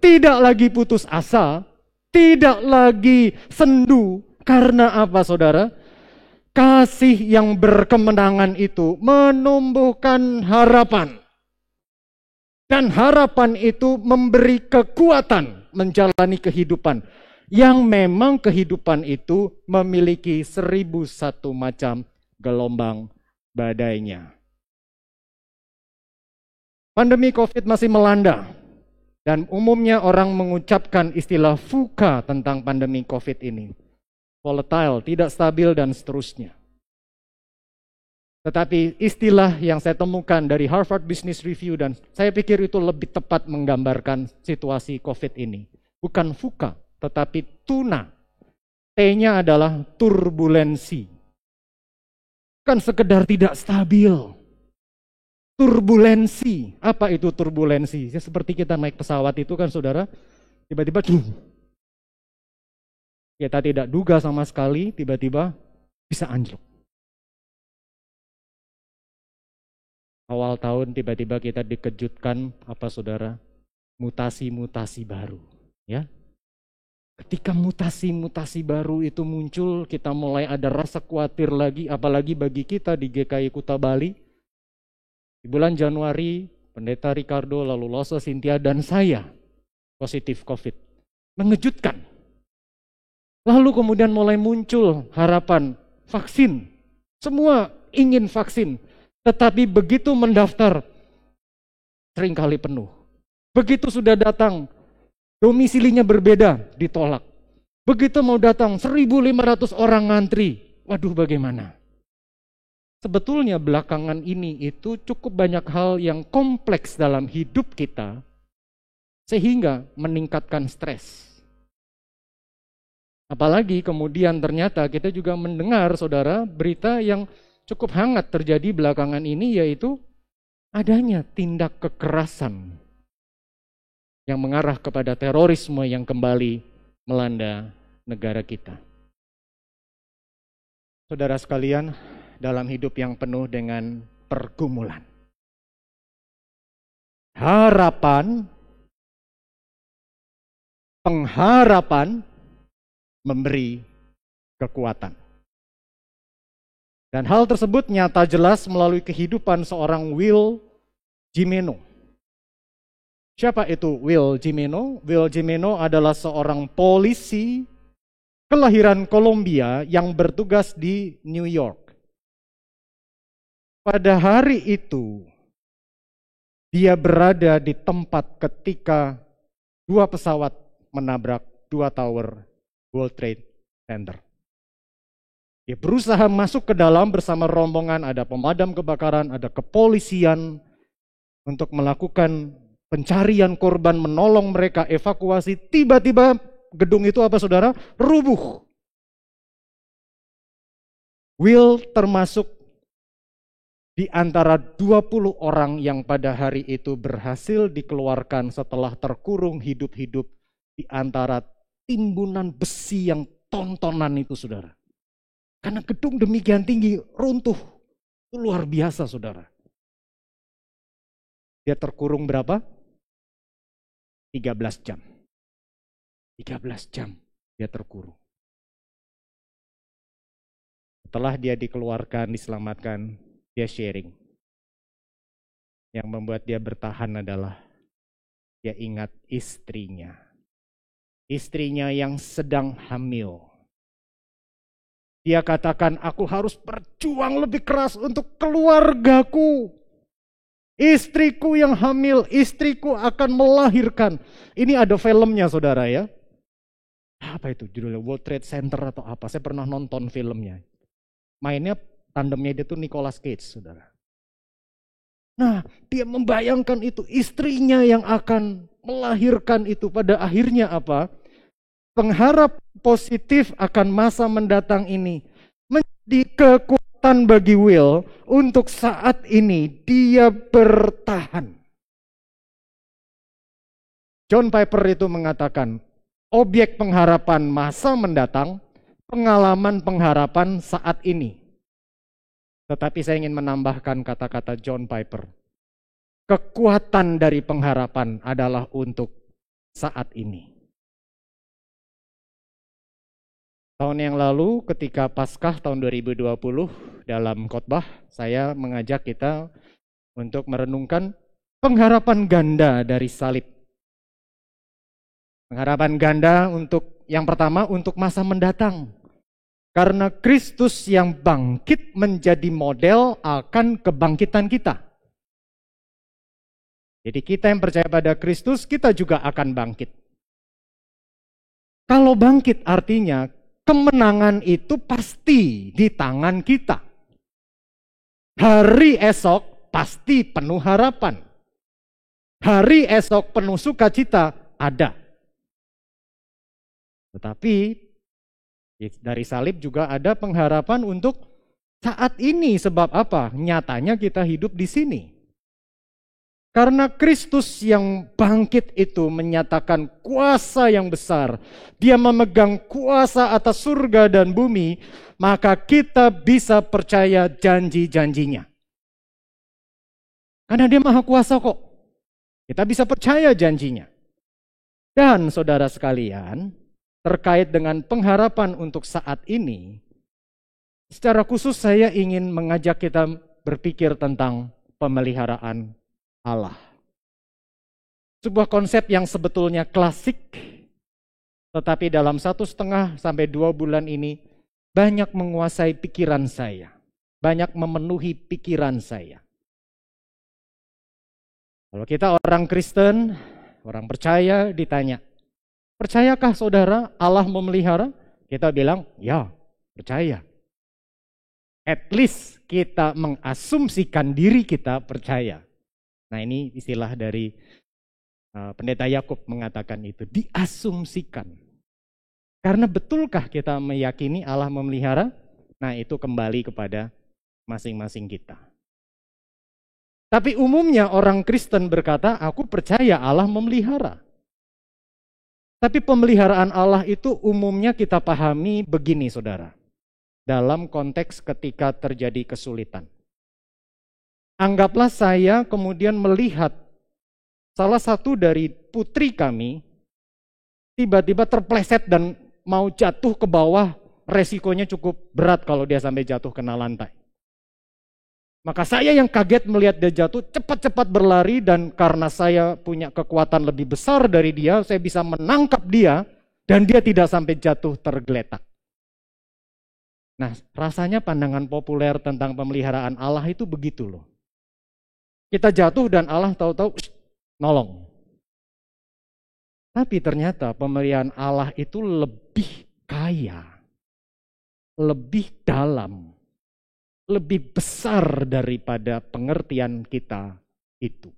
Tidak lagi putus asa, tidak lagi sendu. Karena apa saudara? Kasih yang berkemenangan itu menumbuhkan harapan. Dan harapan itu memberi kekuatan menjalani kehidupan. Yang memang kehidupan itu memiliki 1001 macam gelombang badainya. Pandemi COVID masih melanda. Dan umumnya orang mengucapkan istilah VUCA tentang pandemi COVID ini. Volatile, tidak stabil, dan seterusnya. Tetapi istilah yang saya temukan dari Harvard Business Review, dan saya pikir itu lebih tepat menggambarkan situasi COVID ini. Bukan VUCA, tetapi tuna. T-nya adalah turbulensi. Bukan sekedar tidak stabil. Turbulensi. Apa itu turbulensi? Ya, seperti kita naik pesawat itu kan saudara, tiba-tiba kita tidak duga sama sekali, tiba-tiba bisa anjlok. Awal tahun tiba-tiba kita dikejutkan apa saudara? Mutasi-mutasi baru, ya. Ketika mutasi-mutasi baru itu muncul, kita mulai ada rasa khawatir lagi, apalagi bagi kita di GKI Kuta Bali. Di bulan Januari, Pendeta Ricardo, lalu Losa Cynthia, dan saya positif COVID. Mengejutkan. Lalu kemudian mulai muncul harapan vaksin. Semua ingin vaksin. Tetapi begitu mendaftar, seringkali penuh. Begitu sudah datang, domisilinya berbeda, ditolak. Begitu mau datang, 1.500 orang ngantri. Waduh, bagaimana? Sebetulnya belakangan ini itu cukup banyak hal yang kompleks dalam hidup kita, sehingga meningkatkan stres. Apalagi kemudian ternyata kita juga mendengar, saudara, berita yang cukup hangat terjadi belakangan ini, yaitu adanya tindak kekerasan yang mengarah kepada terorisme yang kembali melanda negara kita. Saudara sekalian, dalam hidup yang penuh dengan pergumulan, harapan, pengharapan memberi kekuatan. Dan hal tersebut nyata jelas melalui kehidupan seorang Will Jimeno. Siapa itu Will Jimeno? Will Jimeno adalah seorang polisi kelahiran Kolombia yang bertugas di New York. Pada hari itu, dia berada di tempat ketika 2 pesawat menabrak 2 tower World Trade Center. Dia berusaha masuk ke dalam bersama rombongan, ada pemadam kebakaran, ada kepolisian untuk melakukan pencarian korban, menolong mereka evakuasi. Tiba-tiba gedung itu apa saudara? Rubuh. Will termasuk di antara 20 orang yang pada hari itu berhasil dikeluarkan setelah terkurung hidup-hidup di antara timbunan besi yang tontonan itu saudara. Karena gedung demikian tinggi, runtuh. Itu luar biasa saudara. Dia terkurung berapa? 13 jam. 13 jam dia terkurung. Setelah dia dikeluarkan, diselamatkan, dia sharing. Yang membuat dia bertahan adalah dia ingat istrinya. Istrinya yang sedang hamil. Dia katakan, aku harus berjuang lebih keras untuk keluargaku. Istriku yang hamil, istriku akan melahirkan. Ini ada filmnya saudara ya. Apa itu judulnya? World Trade Center atau apa? Saya pernah nonton filmnya. Mainnya tandemnya dia tuh Nicolas Cage saudara. Nah dia membayangkan itu istrinya yang akan melahirkan itu. Pada akhirnya apa? Pengharap positif akan masa mendatang ini menjadi kekuatan bagi Will untuk saat ini dia bertahan. John Piper itu mengatakan, objek pengharapan masa mendatang, pengalaman pengharapan saat ini. Tetapi saya ingin menambahkan kata-kata John Piper. Kekuatan dari pengharapan adalah untuk saat ini. Tahun yang lalu ketika Paskah tahun 2020 dalam khotbah saya mengajak kita untuk merenungkan pengharapan ganda dari salib. Pengharapan ganda untuk yang pertama untuk masa mendatang. Karena Kristus yang bangkit menjadi model akan kebangkitan kita. Jadi kita yang percaya pada Kristus kita juga akan bangkit. Kalau bangkit artinya kemenangan itu pasti di tangan kita. Hari esok pasti penuh harapan. Hari esok penuh sukacita ada. Tetapi dari salib juga ada pengharapan untuk saat ini. Sebab apa? Nyatanya kita hidup di sini. Karena Kristus yang bangkit itu menyatakan kuasa yang besar. Dia memegang kuasa atas surga dan bumi. Maka kita bisa percaya janji-janjinya. Karena dia maha kuasa kok. Kita bisa percaya janjinya. Dan saudara sekalian, terkait dengan pengharapan untuk saat ini, secara khusus saya ingin mengajak kita berpikir tentang pemeliharaan Allah. Sebuah konsep yang sebetulnya klasik, tetapi dalam 1,5 sampai 2 bulan ini banyak menguasai pikiran saya, banyak memenuhi pikiran saya. Kalau kita orang Kristen, orang percaya ditanya, percayakah saudara Allah memelihara? Kita bilang, ya percaya. At least kita mengasumsikan diri kita percaya. Nah ini istilah dari Pendeta Yakub mengatakan itu, diasumsikan. Karena betulkah kita meyakini Allah memelihara? Nah itu kembali kepada masing-masing kita. Tapi umumnya orang Kristen berkata, aku percaya Allah memelihara. Tapi pemeliharaan Allah itu umumnya kita pahami begini, saudara. Dalam konteks ketika terjadi kesulitan. Anggaplah saya kemudian melihat salah satu dari putri kami tiba-tiba terpleset dan mau jatuh ke bawah, resikonya cukup berat kalau dia sampai jatuh kena lantai. Maka saya yang kaget melihat dia jatuh, cepat-cepat berlari, dan karena saya punya kekuatan lebih besar dari dia, saya bisa menangkap dia dan dia tidak sampai jatuh tergeletak. Nah, rasanya pandangan populer tentang pemeliharaan Allah itu begitu loh. Kita jatuh dan Allah tahu-tahu nolong. Tapi ternyata pemeliharaan Allah itu lebih kaya, lebih dalam, lebih besar daripada pengertian kita itu.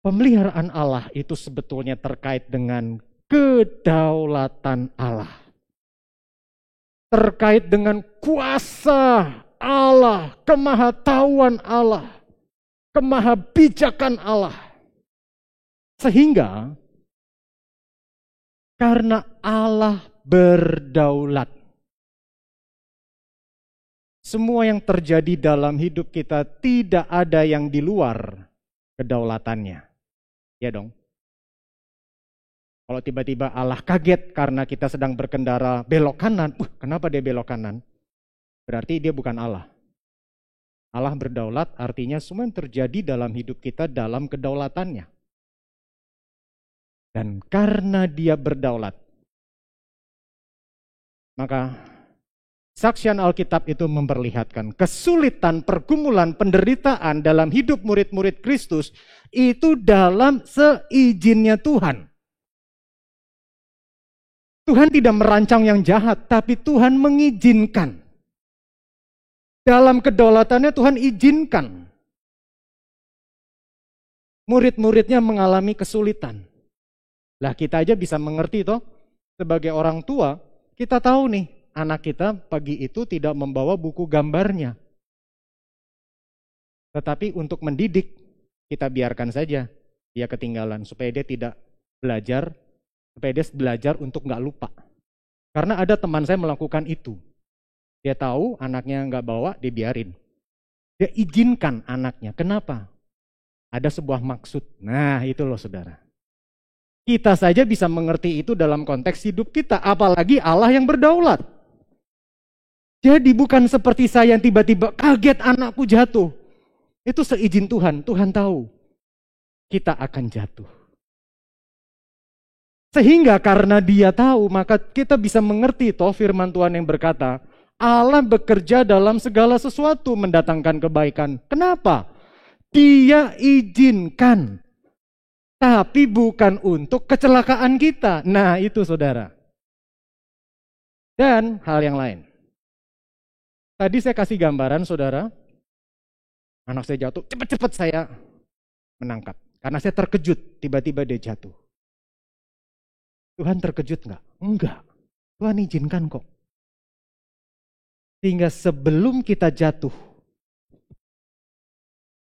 Pemeliharaan Allah itu sebetulnya terkait dengan kedaulatan Allah. Terkait dengan kuasa Allah, kemahatauan Allah, kemahabijakan Allah. Sehingga karena Allah berdaulat, semua yang terjadi dalam hidup kita tidak ada yang di luar kedaulatannya. Ya dong. Kalau tiba-tiba Allah kaget karena kita sedang berkendara belok kanan, kenapa dia belok kanan? Berarti dia bukan Allah. Allah berdaulat artinya semua yang terjadi dalam hidup kita dalam kedaulatannya. Dan karena dia berdaulat, maka saksian Alkitab itu memperlihatkan kesulitan, pergumulan, penderitaan dalam hidup murid-murid Kristus itu dalam seizinnya Tuhan. Tuhan tidak merancang yang jahat, tapi Tuhan mengizinkan. Dalam kedaulatannya Tuhan izinkan murid-muridnya mengalami kesulitan. Lah kita aja bisa mengerti toh, sebagai orang tua, kita tahu nih, anak kita pagi itu tidak membawa buku gambarnya. Tetapi untuk mendidik, kita biarkan saja dia ketinggalan supaya dia tidak belajar, supaya dia belajar untuk nggak lupa. Karena ada teman saya melakukan itu. Dia tahu anaknya nggak bawa, dia biarin. Dia izinkan anaknya. Kenapa? Ada sebuah maksud. Nah itu loh saudara. Kita saja bisa mengerti itu dalam konteks hidup kita, apalagi Allah yang berdaulat. Jadi bukan seperti saya yang tiba-tiba kaget anakku jatuh. Itu seizin Tuhan, Tuhan tahu kita akan jatuh. Sehingga karena dia tahu, maka kita bisa mengerti toh firman Tuhan yang berkata, Allah bekerja dalam segala sesuatu mendatangkan kebaikan. Kenapa? Dia izinkan. Tapi bukan untuk kecelakaan kita. Nah itu saudara. Dan hal yang lain. Tadi saya kasih gambaran saudara. Anak saya jatuh, cepat-cepat saya menangkap. Karena saya terkejut, tiba-tiba dia jatuh. Tuhan terkejut enggak? Enggak. Tuhan izinkan kok. Sehingga sebelum kita jatuh,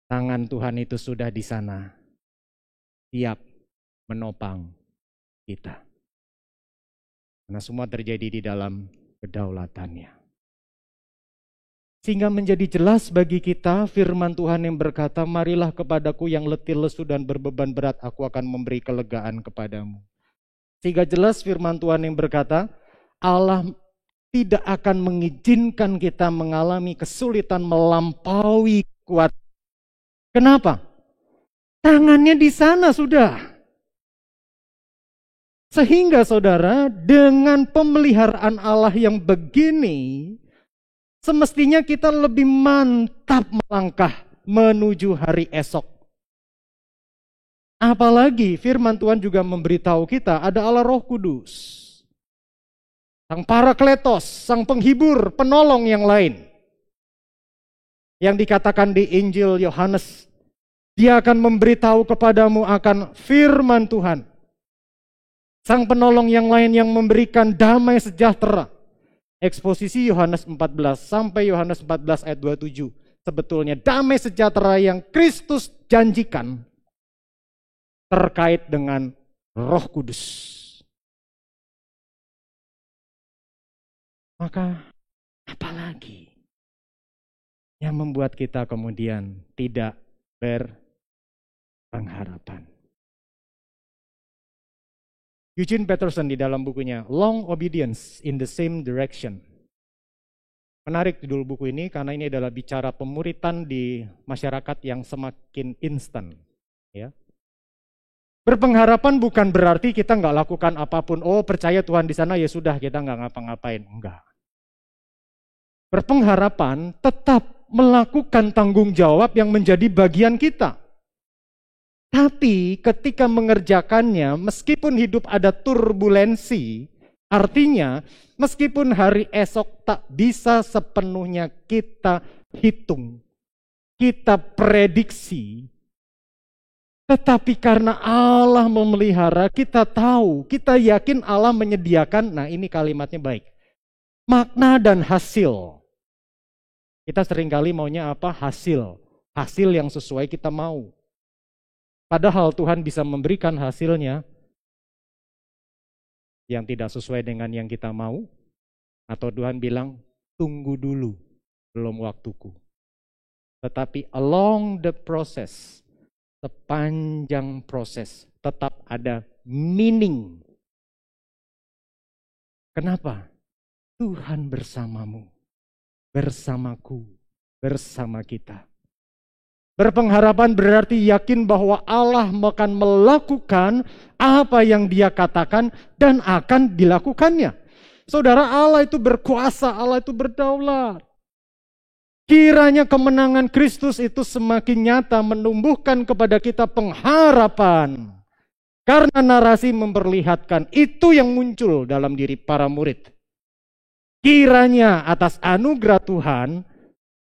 tangan Tuhan itu sudah di sana. Siap menopang kita. Karena semua terjadi di dalam kedaulatannya. Sehingga menjadi jelas bagi kita firman Tuhan yang berkata, marilah kepadaku yang letih lesu dan berbeban berat, aku akan memberi kelegaan kepadamu. Sehingga jelas firman Tuhan yang berkata, Allah tidak akan mengizinkan kita mengalami kesulitan melampaui kuat. Kenapa? Tangannya di sana sudah. Sehingga saudara, dengan pemeliharaan Allah yang begini, semestinya kita lebih mantap melangkah menuju hari esok. Apalagi firman Tuhan juga memberitahu kita ada Allah Roh Kudus. Sang Parakletos, sang penghibur, penolong yang lain. Yang dikatakan di Injil Yohanes, dia akan memberitahu kepadamu akan firman Tuhan. Sang penolong yang lain yang memberikan damai sejahtera. Eksposisi Yohanes 14 sampai Yohanes 14 ayat 27. Sebetulnya damai sejahtera yang Kristus janjikan terkait dengan Roh Kudus. Maka apalagi yang membuat kita kemudian tidak berpengharapan? Eugene Peterson di dalam bukunya Long Obedience in the Same Direction. Menarik judul buku ini karena ini adalah bicara pemuritan di masyarakat yang semakin instan. Ya. Berpengharapan bukan berarti kita nggak lakukan apapun. Oh, percaya Tuhan di sana, ya sudah, kita nggak ngapa-ngapain. Enggak. Berpengharapan tetap melakukan tanggung jawab yang menjadi bagian kita. Tapi ketika mengerjakannya, meskipun hidup ada turbulensi, artinya meskipun hari esok tak bisa sepenuhnya kita hitung, kita prediksi, tetapi karena Allah memelihara, kita tahu, kita yakin Allah menyediakan, nah ini kalimatnya baik, makna dan hasil. Kita seringkali maunya apa? Hasil yang sesuai kita mau. Padahal Tuhan bisa memberikan hasilnya yang tidak sesuai dengan yang kita mau. Atau Tuhan bilang, tunggu dulu, belum waktuku. Tetapi along the process, sepanjang proses, tetap ada meaning. Kenapa? Tuhan bersamamu, bersamaku, bersama kita. Berpengharapan berarti yakin bahwa Allah akan melakukan apa yang Dia katakan dan akan dilakukannya. Saudara, Allah itu berkuasa, Allah itu berdaulat. Kiranya kemenangan Kristus itu semakin nyata menumbuhkan kepada kita pengharapan. Karena narasi memperlihatkan itu yang muncul dalam diri para murid. Kiranya atas anugerah Tuhan,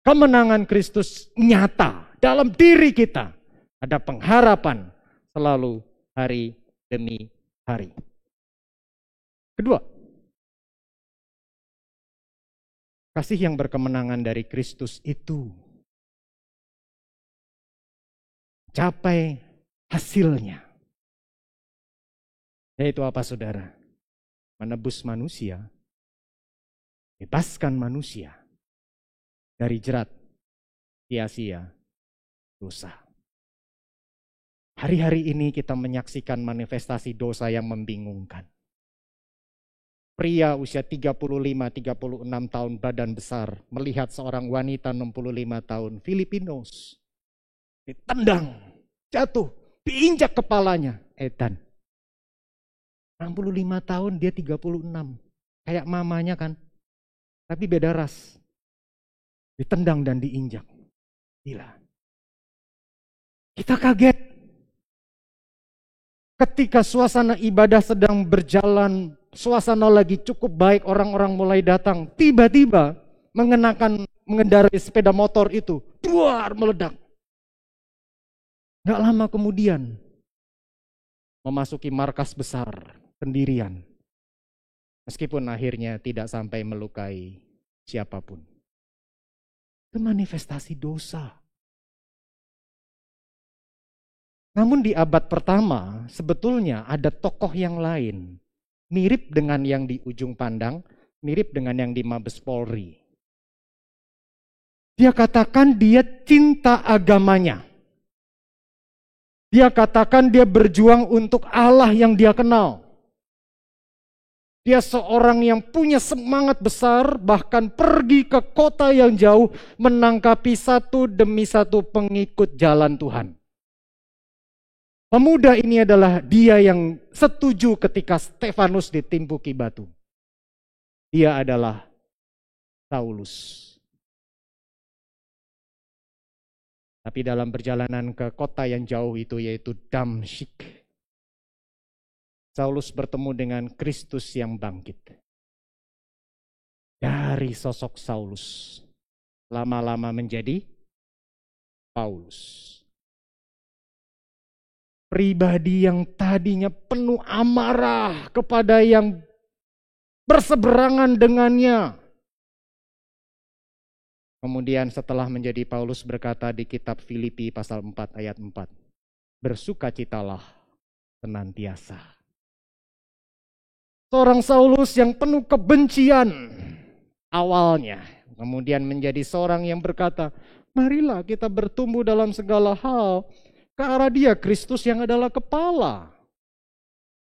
kemenangan Kristus nyata dalam diri kita. Ada pengharapan selalu hari demi hari. Kedua, kasih yang berkemenangan dari Kristus itu capai hasilnya. Yaitu apa, saudara? Menebus manusia, bebaskan manusia dari jerat sia-sia dosa. Hari-hari ini kita menyaksikan manifestasi dosa yang membingungkan. Pria usia 35-36 tahun badan besar melihat seorang wanita 65 tahun Filipinos ditendang, jatuh, diinjak kepalanya. Edan. 65 tahun, dia 36. Kayak mamanya kan. Tapi beda ras. Ditendang dan diinjak. Gila. Kita kaget. Ketika suasana ibadah sedang berjalan, suasana lagi cukup baik, orang-orang mulai datang. Tiba-tiba mengendarai sepeda motor itu, duar meledak. Gak lama kemudian, memasuki markas besar sendirian. Meskipun akhirnya tidak sampai melukai siapapun. Itu manifestasi dosa. Namun di abad pertama sebetulnya ada tokoh yang lain. Mirip dengan yang di ujung pandang, mirip dengan yang di Mabes Polri. Dia katakan dia cinta agamanya. Dia katakan dia berjuang untuk Allah yang dia kenal. Dia seorang yang punya semangat besar, bahkan pergi ke kota yang jauh menangkapi satu demi satu pengikut jalan Tuhan. Pemuda ini adalah dia yang setuju ketika Stefanus ditimpuki batu. Dia adalah Saulus. Tapi dalam perjalanan ke kota yang jauh itu, yaitu Damsyik, Saulus bertemu dengan Kristus yang bangkit. Dari sosok Saulus, lama-lama menjadi Paulus. Pribadi yang tadinya penuh amarah kepada yang berseberangan dengannya. Kemudian setelah menjadi Paulus berkata di kitab Filipi pasal 4 ayat 4. Bersukacitalah senantiasa. Seorang Saulus yang penuh kebencian awalnya, kemudian menjadi seorang yang berkata, marilah kita bertumbuh dalam segala hal ke arah Dia, Kristus yang adalah kepala.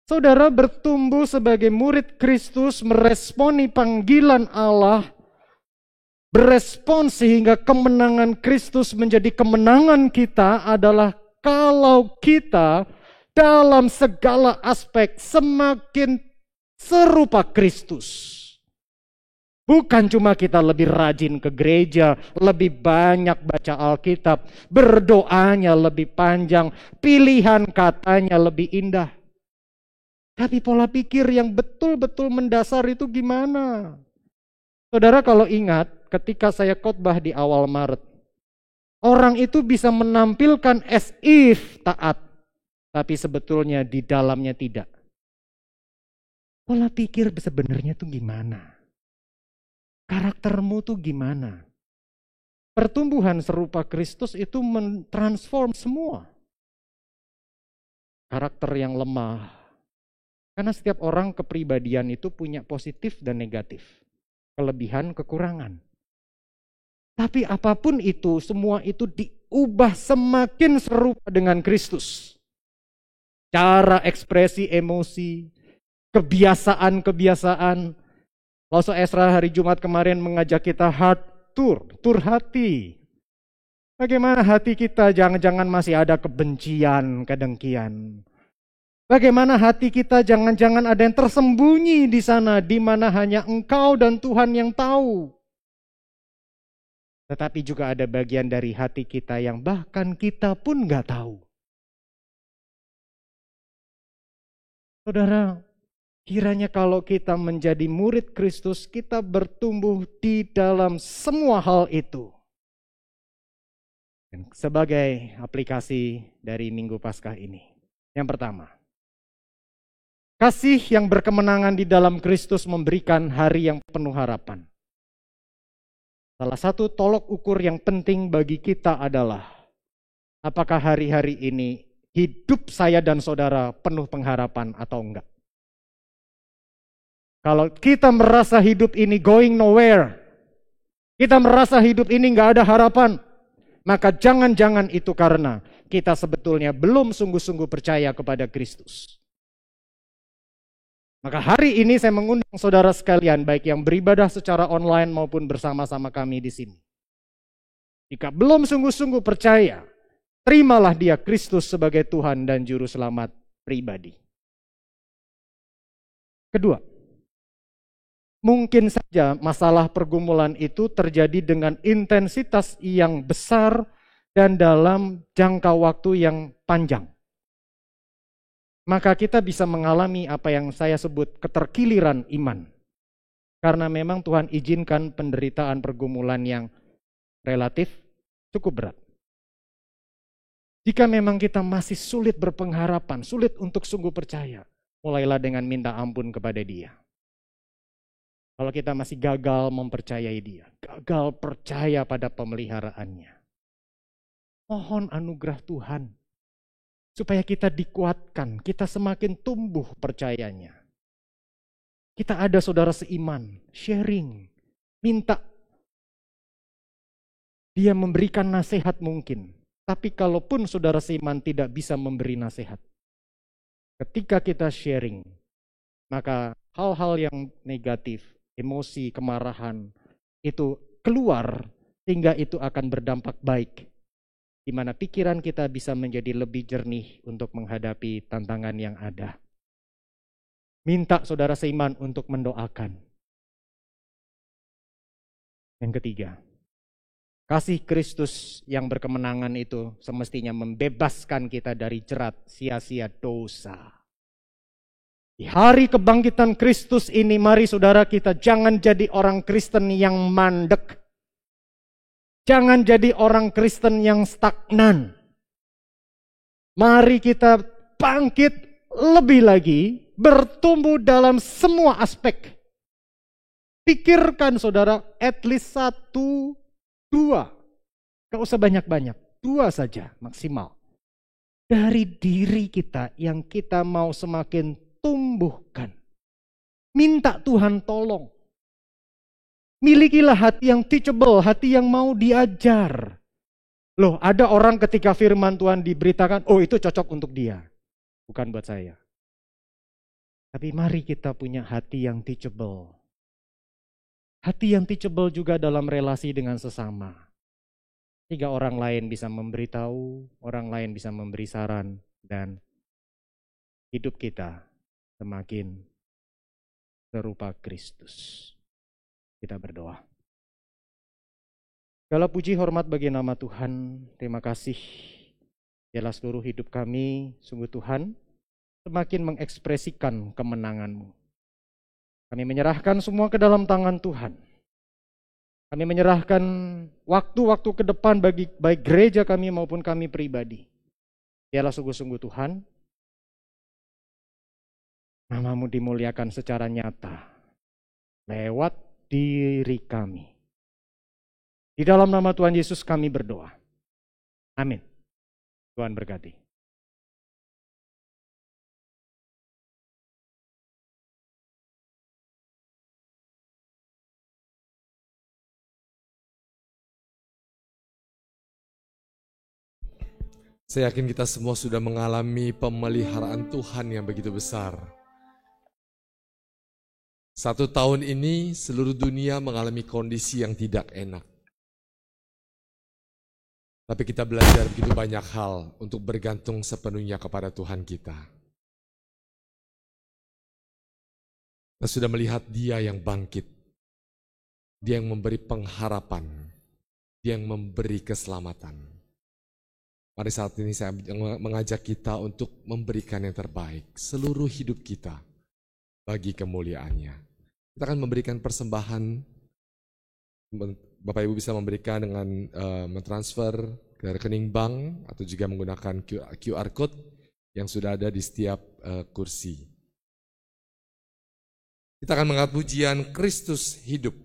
Saudara bertumbuh sebagai murid Kristus, meresponi panggilan Allah, berespon sehingga kemenangan Kristus menjadi kemenangan kita adalah kalau kita dalam segala aspek semakin serupa Kristus. Bukan cuma kita lebih rajin ke gereja, lebih banyak baca Alkitab, berdoanya lebih panjang, pilihan katanya lebih indah. Tapi pola pikir yang betul-betul mendasar itu gimana? Saudara kalau ingat ketika saya khotbah di awal Maret, orang itu bisa menampilkan as if taat, tapi sebetulnya di dalamnya tidak. Pola pikir sebenarnya itu gimana? Karaktermu tuh gimana? Pertumbuhan serupa Kristus itu mentransform semua. Karakter yang lemah. Karena setiap orang kepribadian itu punya positif dan negatif. Kelebihan, kekurangan. Tapi apapun itu, semua itu diubah semakin serupa dengan Kristus. Cara ekspresi emosi, kebiasaan-kebiasaan. Lalu Esra hari Jumat kemarin mengajak kita tur hati. Bagaimana hati kita jangan-jangan masih ada kebencian, kedengkian. Bagaimana hati kita jangan-jangan ada yang tersembunyi di sana, di mana hanya Engkau dan Tuhan yang tahu. Tetapi juga ada bagian dari hati kita yang bahkan kita pun gak tahu. Saudara, kiranya kalau kita menjadi murid Kristus, kita bertumbuh di dalam semua hal itu. Dan sebagai aplikasi dari Minggu Paskah ini. Yang pertama, kasih yang berkemenangan di dalam Kristus memberikan hari yang penuh harapan. Salah satu tolok ukur yang penting bagi kita adalah apakah hari-hari ini hidup saya dan saudara penuh pengharapan atau enggak. Kalau kita merasa hidup ini going nowhere, kita merasa hidup ini enggak ada harapan, maka jangan-jangan itu karena kita sebetulnya belum sungguh-sungguh percaya kepada Kristus. Maka hari ini saya mengundang saudara sekalian, baik yang beribadah secara online maupun bersama-sama kami di sini. Jika belum sungguh-sungguh percaya, terimalah Dia Kristus sebagai Tuhan dan Juru Selamat pribadi. Kedua, mungkin saja masalah pergumulan itu terjadi dengan intensitas yang besar dan dalam jangka waktu yang panjang. Maka kita bisa mengalami apa yang saya sebut keterkiliran iman. Karena memang Tuhan izinkan penderitaan pergumulan yang relatif cukup berat. Jika memang kita masih sulit berpengharapan, sulit untuk sungguh percaya, mulailah dengan minta ampun kepada Dia. Kalau kita masih gagal mempercayai Dia, gagal percaya pada pemeliharaannya, mohon anugerah Tuhan. Supaya kita dikuatkan, kita semakin tumbuh percayanya. Kita ada saudara seiman, sharing, minta. Dia memberikan nasihat mungkin. Tapi kalaupun saudara seiman tidak bisa memberi nasihat. Ketika kita sharing, maka hal-hal yang negatif, emosi, kemarahan, itu keluar sehingga itu akan berdampak baik. Di mana pikiran kita bisa menjadi lebih jernih untuk menghadapi tantangan yang ada. Minta saudara seiman untuk mendoakan. Yang ketiga, kasih Kristus yang berkemenangan itu semestinya membebaskan kita dari jerat sia-sia dosa. Di hari kebangkitan Kristus ini, mari saudara kita jangan jadi orang Kristen yang mandek. Jangan jadi orang Kristen yang stagnan. Mari kita bangkit lebih lagi, bertumbuh dalam semua aspek. Pikirkan saudara, at least 1, 2. Gak usah banyak-banyak, 2 saja maksimal. Dari diri kita yang kita mau semakin tumbuhkan. Minta Tuhan tolong. Milikilah hati yang teachable, hati yang mau diajar. Loh, ada orang ketika firman Tuhan diberitakan, oh itu cocok untuk dia. Bukan buat saya. Tapi mari kita punya hati yang teachable. Hati yang teachable juga dalam relasi dengan sesama. Sehingga orang lain bisa memberitahu, orang lain bisa memberi saran, dan hidup kita semakin serupa Kristus. Kita berdoa. Segala puji hormat bagi nama Tuhan, terima kasih. Biarlah seluruh hidup kami, sungguh Tuhan, semakin mengekspresikan kemenangan-Mu. Kami menyerahkan semua ke dalam tangan Tuhan. Kami menyerahkan waktu-waktu ke depan bagi baik gereja kami maupun kami pribadi. Biarlah sungguh-sungguh Tuhan, nama-Mu dimuliakan secara nyata lewat diri kami. Di dalam nama Tuhan Yesus kami berdoa. Amin. Tuhan berkati. Saya yakin kita semua sudah mengalami pemeliharaan Tuhan yang begitu besar. 1 tahun ini seluruh dunia mengalami kondisi yang tidak enak. Tapi kita belajar begitu banyak hal untuk bergantung sepenuhnya kepada Tuhan kita. Kita sudah melihat Dia yang bangkit. Dia yang memberi pengharapan. Dia yang memberi keselamatan. Mari saat ini saya mengajak kita untuk memberikan yang terbaik seluruh hidup kita bagi kemuliaannya. Kita akan memberikan persembahan. Bapak Ibu bisa memberikan dengan mentransfer ke rekening bank atau juga menggunakan QR code yang sudah ada di setiap kursi. Kita akan mengangkat pujian Kristus hidup.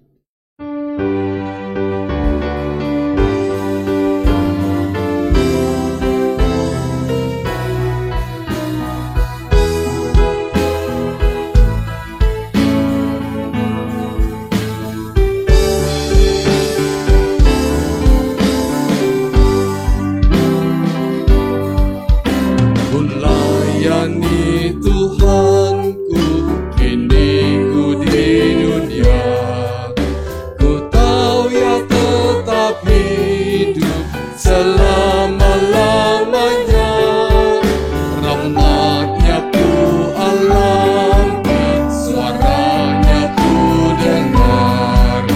Tuhanku, kini ku di dunia. Ku tahu ya tetap hidup selama-lamanya. Rahmatnya ku alami, suaranya ku dengar.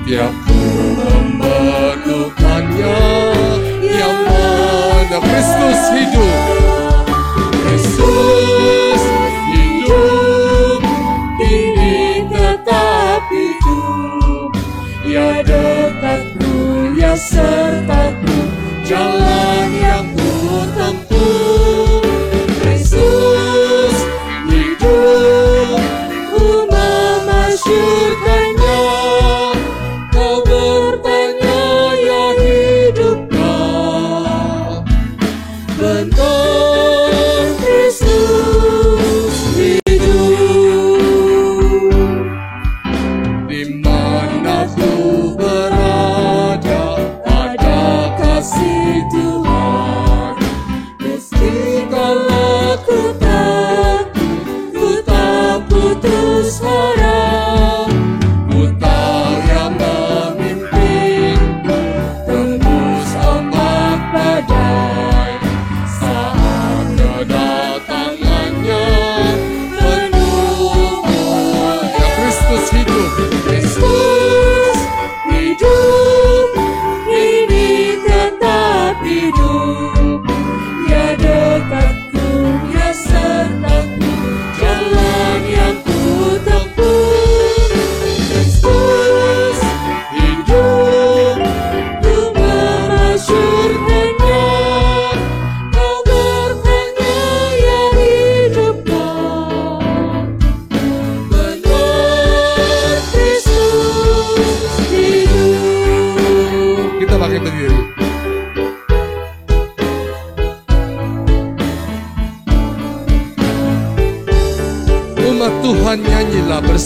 Tiap ku memerlukannya, yang mana Kristus hidup. Yesus hidup, ini tetap hidup. Ya dekatku, ya sertaku, jalan yang ku tempuh. Yesus hidup, ku memasyurkannya. Kau bertanya, ya hidupkah? Benar Kristus hidup. Di mana ku berada, ada kasih Tuhan. Meski kala ku takut, ku tak putus harap. Ku tahu yang memimpinku tembus ombak badai. Saat kedatangannya penuh ya Kristus hidup. Kristus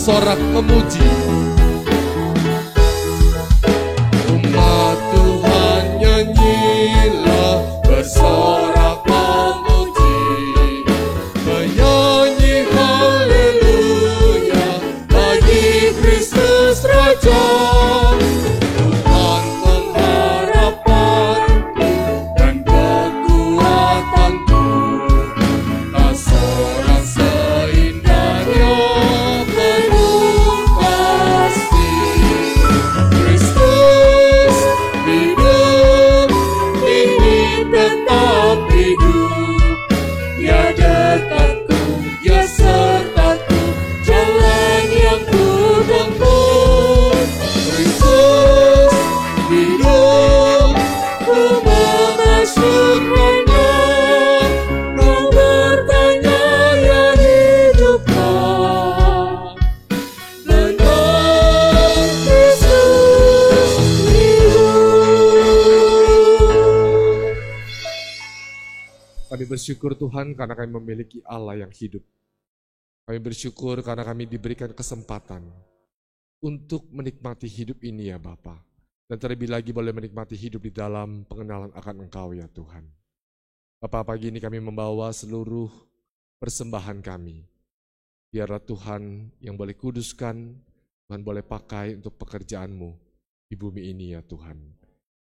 bersorak memuji. Umat Tuhan nyanyilah, bersorak memuji, menyanyi haleluya bagi Kristus Raja. Tuhan pengharapanku dan kekuatanku, tak seorang seindahnya penuh kasih. Kristus hidup, ini tetap hidup. Dia dekatku, dia sertaku, jalan yang ku tempuh. Kristus hidup, ku mengasyurkannya. Kau bertanya, ya hidupkah? Benar, Kristus hidup. Kami bersyukur Tuhan karena kami memiliki Allah yang hidup. Kami bersyukur karena kami diberikan kesempatan untuk menikmati hidup ini ya Bapa. Dan terlebih lagi boleh menikmati hidup di dalam pengenalan akan Engkau ya Tuhan. Bapa, pagi ini kami membawa seluruh persembahan kami. Biarlah Tuhan yang boleh kuduskan, Tuhan boleh pakai untuk pekerjaan-Mu di bumi ini ya Tuhan.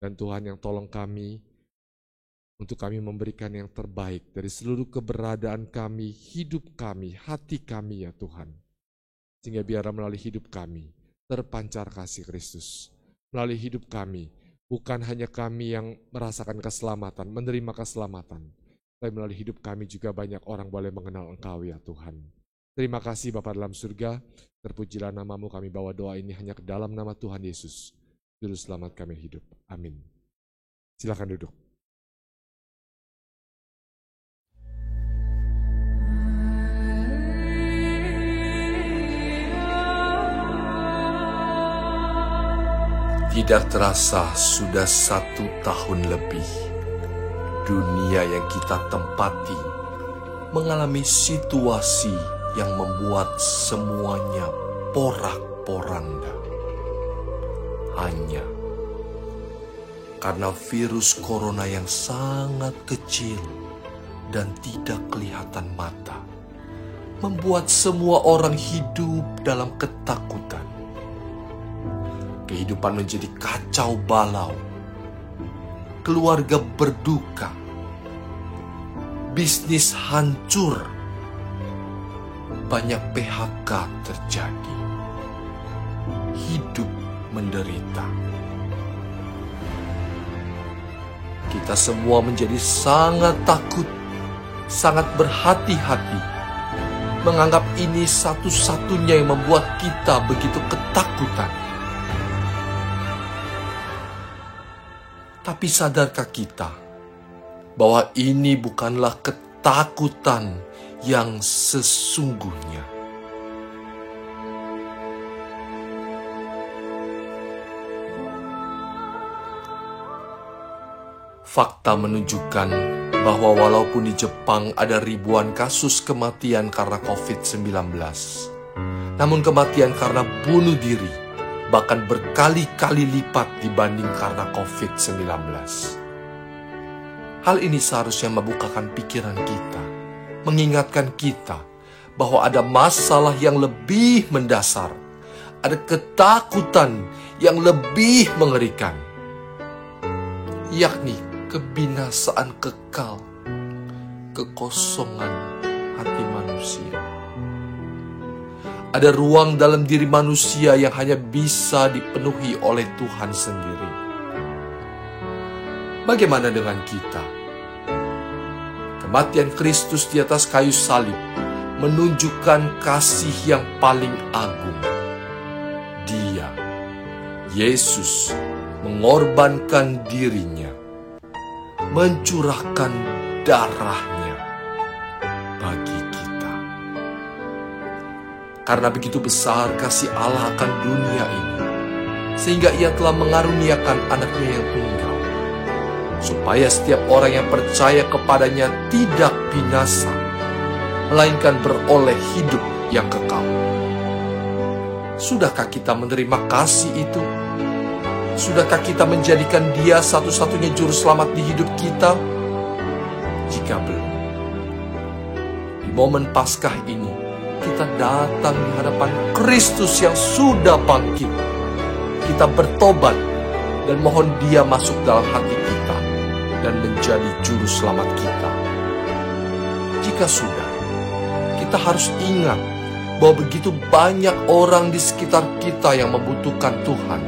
Dan Tuhan yang tolong kami, untuk kami memberikan yang terbaik dari seluruh keberadaan kami, hidup kami, hati kami ya Tuhan. Sehingga biarlah melalui hidup kami terpancar kasih Kristus. Melalui hidup kami, bukan hanya kami yang merasakan keselamatan, menerima keselamatan, tapi melalui hidup kami juga banyak orang boleh mengenal Engkau ya Tuhan. Terima kasih Bapa dalam surga, terpujilah nama-Mu, kami bawa doa ini hanya ke dalam nama Tuhan Yesus, Juru Selamat kami hidup. Amin. Silakan duduk. Tidak terasa sudah 1 tahun lebih, dunia yang kita tempati mengalami situasi yang membuat semuanya porak-poranda. Hanya karena virus corona yang sangat kecil dan tidak kelihatan mata, membuat semua orang hidup dalam ketakutan. Kehidupan menjadi kacau balau, keluarga berduka, bisnis hancur, banyak PHK terjadi, hidup menderita. Kita semua menjadi sangat takut, sangat berhati-hati, menganggap ini satu-satunya yang membuat kita begitu ketakutan. Tapi sadarkah kita bahwa ini bukanlah ketakutan yang sesungguhnya? Fakta menunjukkan bahwa walaupun di Jepang ada ribuan kasus kematian karena COVID-19, namun kematian karena bunuh diri bahkan berkali-kali lipat dibanding karena COVID-19. Hal ini seharusnya membukakan pikiran kita, mengingatkan kita bahwa ada masalah yang lebih mendasar, ada ketakutan yang lebih mengerikan, yakni kebinasaan kekal, kekosongan hati manusia. Ada ruang dalam diri manusia yang hanya bisa dipenuhi oleh Tuhan sendiri. Bagaimana dengan kita? Kematian Kristus di atas kayu salib menunjukkan kasih yang paling agung. Dia, Yesus, mengorbankan dirinya, mencurahkan darahnya bagi kita. Karena begitu besar kasih Allah akan dunia ini, sehingga Ia telah mengaruniakan anaknya yang tunggal, supaya setiap orang yang percaya kepadanya tidak binasa, melainkan beroleh hidup yang kekal. Sudahkah kita menerima kasih itu? Sudahkah kita menjadikan Dia satu-satunya juru selamat di hidup kita? Jika belum, di momen Paskah ini, kita datang di hadapan Kristus yang sudah bangkit. Kita bertobat dan mohon Dia masuk dalam hati kita dan menjadi juru selamat kita. Jika sudah, kita harus ingat bahwa begitu banyak orang di sekitar kita yang membutuhkan Tuhan.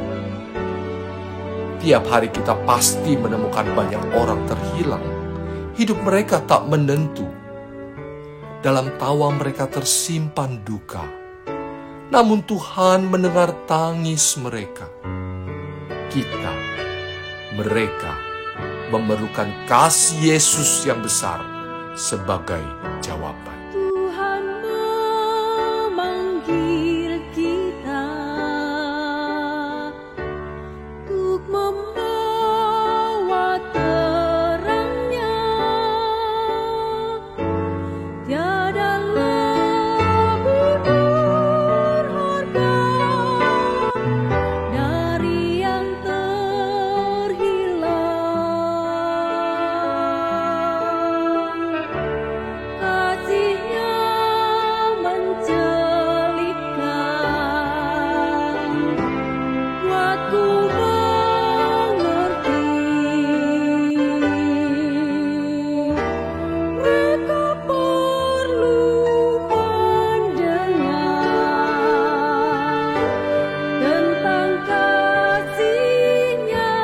Tiap hari kita pasti menemukan banyak orang terhilang. Hidup mereka tak menentu. Dalam tawa mereka tersimpan duka. Namun Tuhan mendengar tangis mereka. Kita, mereka, memerlukan kasih Yesus yang besar sebagai jawaban. Tuhan memanggil kita untuk membawa terang-Nya. Tiada lebih berharga dari yang terhilang. Kasih-Nya mencelitkan, buatku mengerti. Mereka perlu mendengar tentang kasih-Nya. Mereka kasih Yesus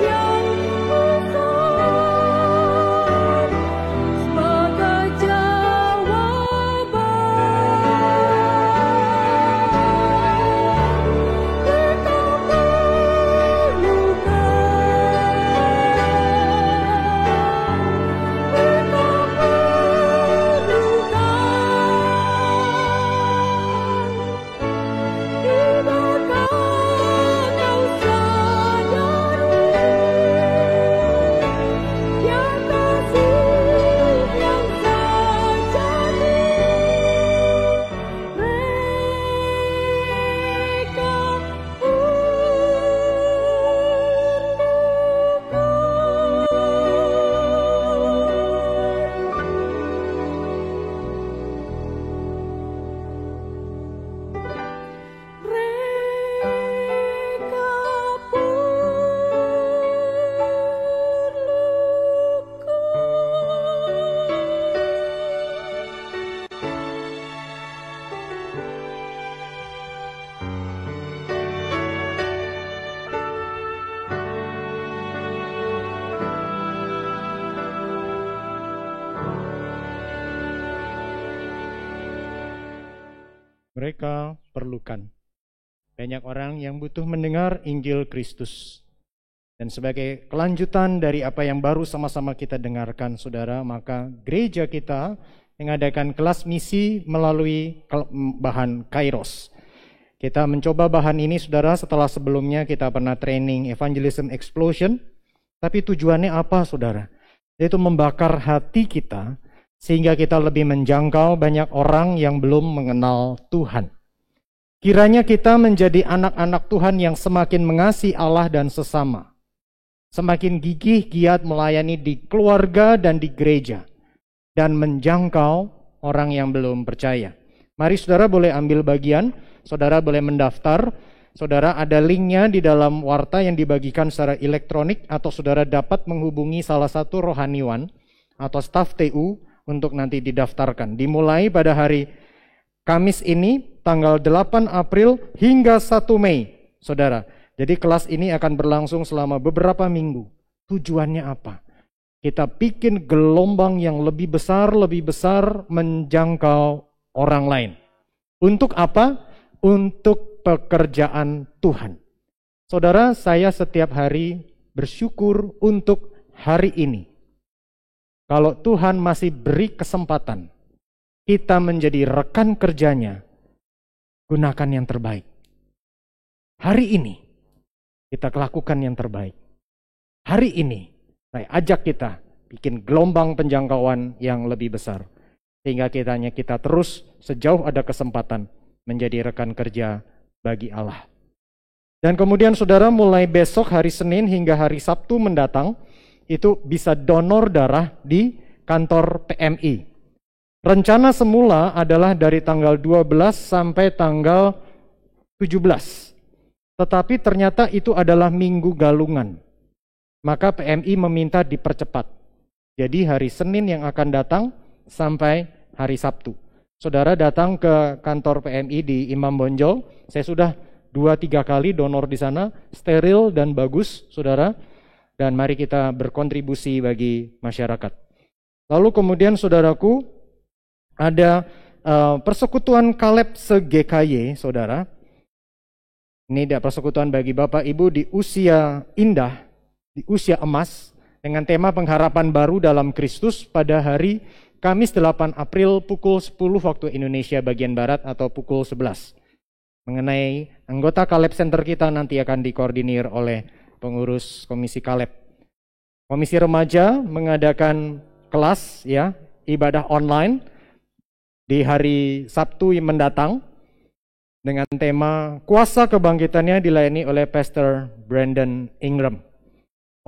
yang besar sebagai jawaban. Mereka perlukan. Banyak orang yang butuh mendengar Injil Kristus. Dan sebagai kelanjutan dari apa yang baru sama-sama kita dengarkan, saudara, maka gereja kita mengadakan kelas misi melalui bahan Kairos. Kita mencoba bahan ini, saudara, setelah sebelumnya kita pernah training Evangelism Explosion. Tapi tujuannya apa, saudara? Yaitu membakar hati kita, sehingga kita lebih menjangkau banyak orang yang belum mengenal Tuhan. Kiranya kita menjadi anak-anak Tuhan yang semakin mengasihi Allah dan sesama. Semakin gigih giat melayani di keluarga dan di gereja. Dan menjangkau orang yang belum percaya. Mari saudara boleh ambil bagian, saudara boleh mendaftar. Saudara, ada linknya di dalam warta yang dibagikan secara elektronik, atau saudara dapat menghubungi salah satu rohaniwan atau staf TU untuk nanti didaftarkan. Dimulai pada hari Kamis ini, tanggal 8 April hingga 1 Mei, saudara. Jadi kelas ini akan berlangsung selama beberapa minggu. Tujuannya apa? Kita bikin gelombang yang lebih besar menjangkau orang lain. Untuk apa? Untuk pekerjaan Tuhan. Saudara, saya setiap hari bersyukur untuk hari ini. Kalau Tuhan masih beri kesempatan kita menjadi rekan kerjanya, gunakan yang terbaik. Hari ini kita lakukan yang terbaik. Hari ini saya ajak kita bikin gelombang penjangkauan yang lebih besar. Sehingga kita terus sejauh ada kesempatan menjadi rekan kerja bagi Allah. Dan kemudian saudara, mulai besok hari Senin hingga hari Sabtu mendatang, itu bisa donor darah di kantor PMI. Rencana semula adalah dari tanggal 12 sampai tanggal 17. Tetapi ternyata itu adalah minggu galungan. Maka PMI meminta dipercepat. Jadi hari Senin yang akan datang sampai hari Sabtu. Saudara datang ke kantor PMI di Imam Bonjol. Saya sudah 2-3 kali donor di sana, steril dan bagus, saudara. Dan mari kita berkontribusi bagi masyarakat. Lalu kemudian saudaraku, ada persekutuan Kaleb se-GKY, saudara. Ini ada persekutuan bagi Bapak Ibu di usia indah, di usia emas, dengan tema pengharapan baru dalam Kristus pada hari Kamis 8 April pukul 10 waktu Indonesia bagian Barat atau pukul 11. Mengenai anggota Kaleb Center kita nanti akan dikoordinir oleh pengurus Komisi Kaleb. Komisi Remaja mengadakan kelas ya, ibadah online di hari Sabtu mendatang dengan tema Kuasa Kebangkitannya dilayani oleh Pastor Brandon Ingram.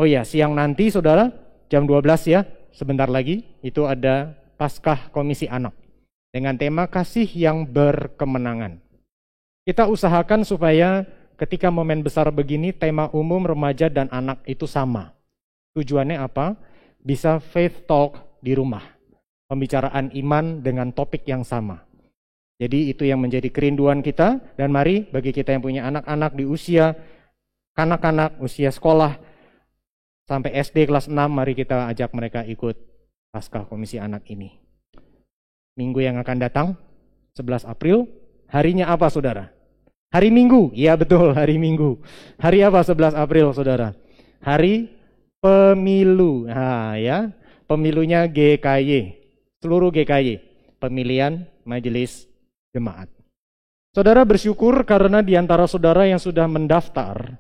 Oh ya, siang nanti saudara, jam 12 ya, sebentar lagi, itu ada Paskah Komisi Anak dengan tema Kasih yang Berkemenangan. Kita usahakan supaya ketika momen besar begini, tema umum remaja dan anak itu sama. Tujuannya apa? Bisa faith talk di rumah. Pembicaraan iman dengan topik yang sama. Jadi itu yang menjadi kerinduan kita. Dan mari bagi kita yang punya anak-anak di usia kanak-kanak, usia sekolah, sampai SD kelas 6, mari kita ajak mereka ikut Paskah Komisi Anak ini. Minggu yang akan datang, 11 April, harinya apa saudara? Hari Minggu, iya betul, hari Minggu. Hari apa 11 April saudara? Hari pemilu. Nah, ya, pemilunya GKY, seluruh GKY, pemilihan Majelis Jemaat. Saudara bersyukur karena di antara saudara yang sudah mendaftar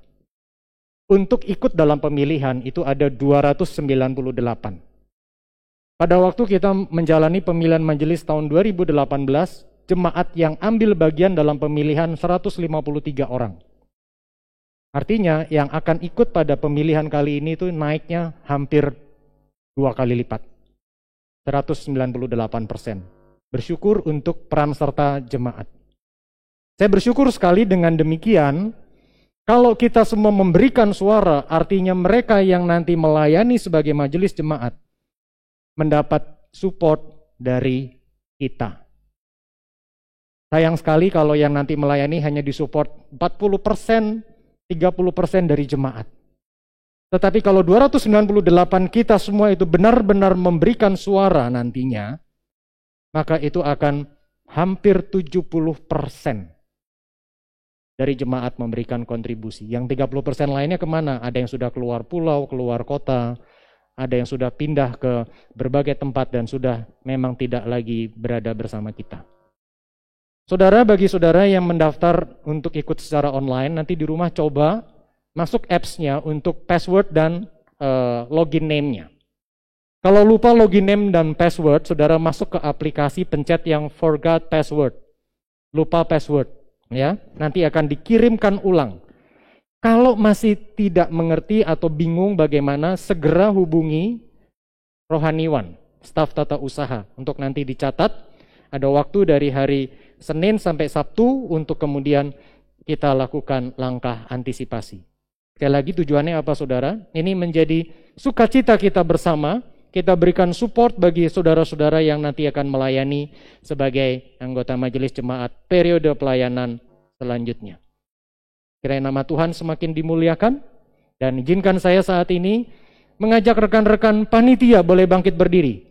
untuk ikut dalam pemilihan itu ada 298. Pada waktu kita menjalani pemilihan majelis tahun 2018, jemaat yang ambil bagian dalam pemilihan 153 orang. Artinya yang akan ikut pada pemilihan kali ini itu naiknya hampir 2 kali lipat. 198%. Bersyukur untuk peran serta jemaat. Saya bersyukur sekali dengan demikian, kalau kita semua memberikan suara, artinya mereka yang nanti melayani sebagai majelis jemaat mendapat support dari kita. Sayang sekali kalau yang nanti melayani hanya disupport 40%, 30% dari jemaat. Tetapi kalau 298 kita semua itu benar-benar memberikan suara nantinya, maka itu akan hampir 70% dari jemaat memberikan kontribusi. Yang 30% lainnya kemana? Ada yang sudah keluar pulau, keluar kota, ada yang sudah pindah ke berbagai tempat dan sudah memang tidak lagi berada bersama kita. Saudara, bagi saudara yang mendaftar untuk ikut secara online, nanti di rumah coba masuk apps-nya untuk password dan login name-nya. Kalau lupa login name dan password, saudara masuk ke aplikasi, pencet yang forgot password. Lupa password, ya. Nanti akan dikirimkan ulang. Kalau masih tidak mengerti atau bingung bagaimana, segera hubungi rohaniwan, staf tata usaha, untuk nanti dicatat. Ada waktu dari hari Senin sampai Sabtu untuk kemudian kita lakukan langkah antisipasi. Sekali lagi tujuannya apa saudara? Ini menjadi sukacita kita bersama, kita berikan support bagi saudara-saudara yang nanti akan melayani sebagai anggota majelis jemaat periode pelayanan selanjutnya. Kiranya nama Tuhan semakin dimuliakan, dan izinkan saya saat ini mengajak rekan-rekan panitia boleh bangkit berdiri.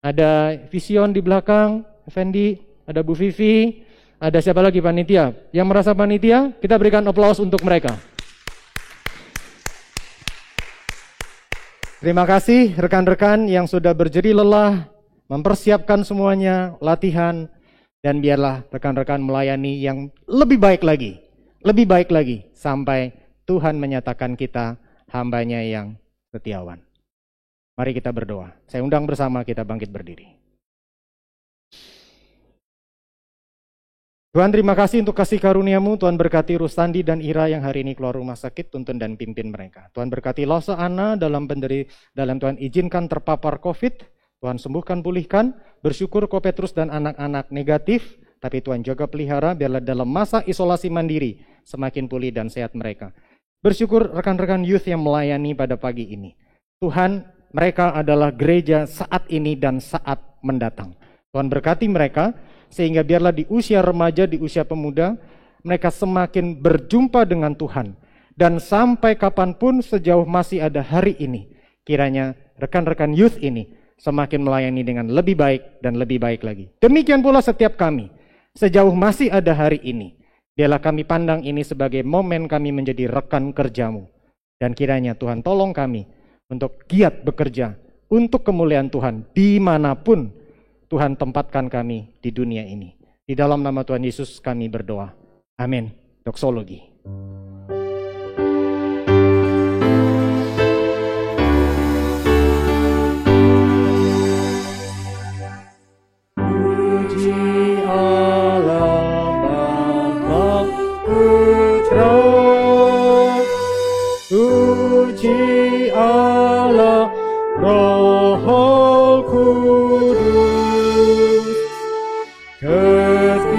Ada Vision di belakang, Effendi, ada Bu Vivi, ada siapa lagi panitia? Yang merasa panitia, kita berikan aplaus untuk mereka. Terima kasih rekan-rekan yang sudah berjeri lelah, mempersiapkan semuanya, latihan, dan biarlah rekan-rekan melayani yang lebih baik lagi, sampai Tuhan menyatakan kita hamba-Nya yang setiawan. Mari kita berdoa. Saya undang bersama kita bangkit berdiri. Tuhan, terima kasih untuk kasih karunia-Mu. Tuhan berkati Rustandi dan Ira yang hari ini keluar rumah sakit, tuntun dan pimpin mereka. Tuhan berkati Losa Ana dalam Tuhan izinkan terpapar COVID. Tuhan sembuhkan, pulihkan. Bersyukur Ko Petrus dan anak-anak negatif, tapi Tuhan jaga pelihara biarlah dalam masa isolasi mandiri semakin pulih dan sehat mereka. Bersyukur rekan-rekan youth yang melayani pada pagi ini. Tuhan, mereka adalah gereja saat ini dan saat mendatang. Tuhan berkati mereka, sehingga biarlah di usia remaja, di usia pemuda, mereka semakin berjumpa dengan Tuhan. Dan sampai kapanpun sejauh masih ada hari ini, kiranya rekan-rekan youth ini semakin melayani dengan lebih baik dan lebih baik lagi. Demikian pula setiap kami, sejauh masih ada hari ini, biarlah kami pandang ini sebagai momen kami menjadi rekan kerja-Mu. Dan kiranya Tuhan tolong kami untuk giat bekerja untuk kemuliaan Tuhan dimanapun Tuhan tempatkan kami di dunia ini. Di dalam nama Tuhan Yesus kami berdoa. Amin. Doksologi. Puji Allah Bapa Putra, puji Allah Roh Kudus, ketiganya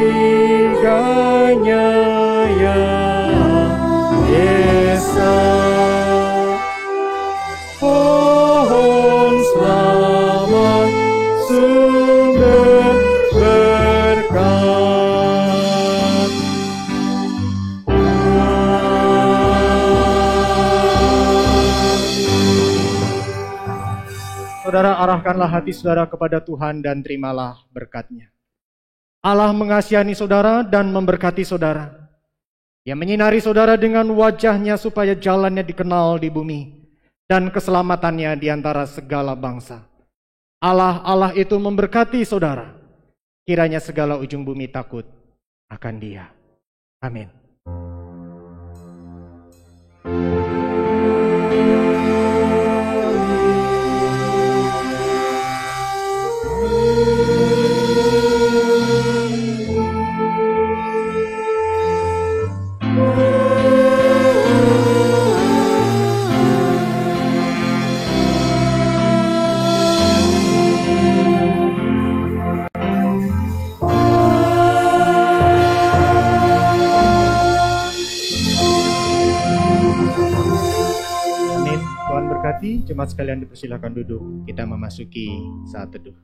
yang esa. Pohon selamat sumber berkat. Saudara, arahkanlah hati saudara kepada Tuhan dan terimalah berkat-Nya. Allah mengasihani saudara dan memberkati saudara. Dia menyinari saudara dengan wajah-Nya supaya jalan-Nya dikenal di bumi dan keselamatannya di antara segala bangsa. Allah itu memberkati saudara. Kiranya segala ujung bumi takut akan Dia. Amin. Jemaat sekalian dipersilakan duduk, kita memasuki saat teduh.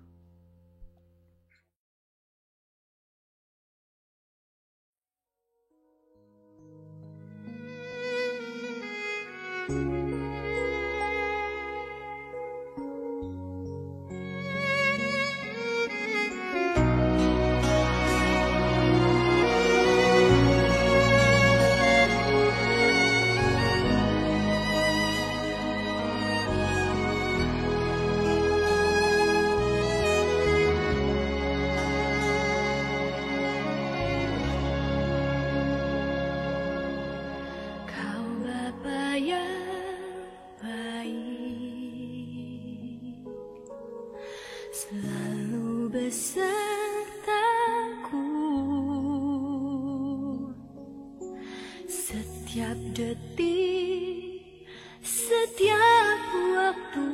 Setiap detik, setiap waktu,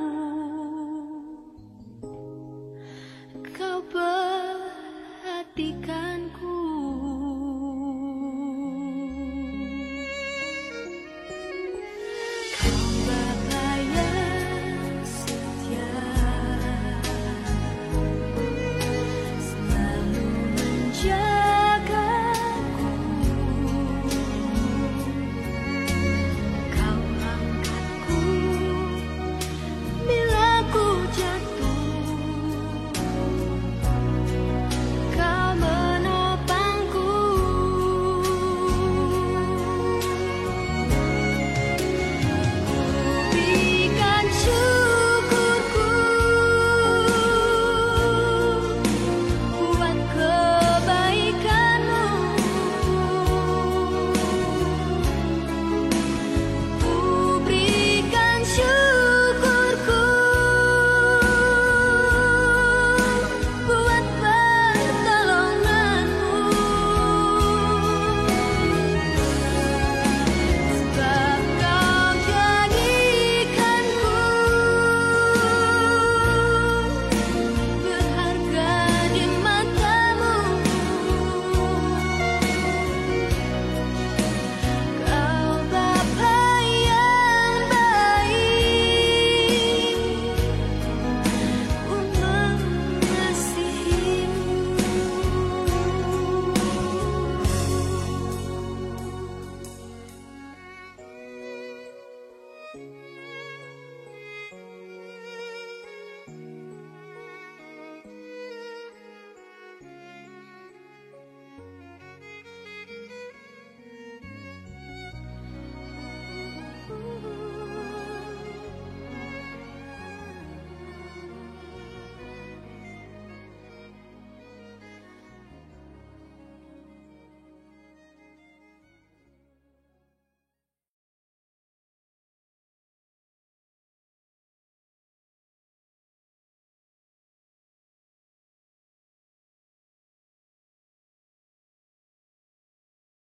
Kau perhatikanku.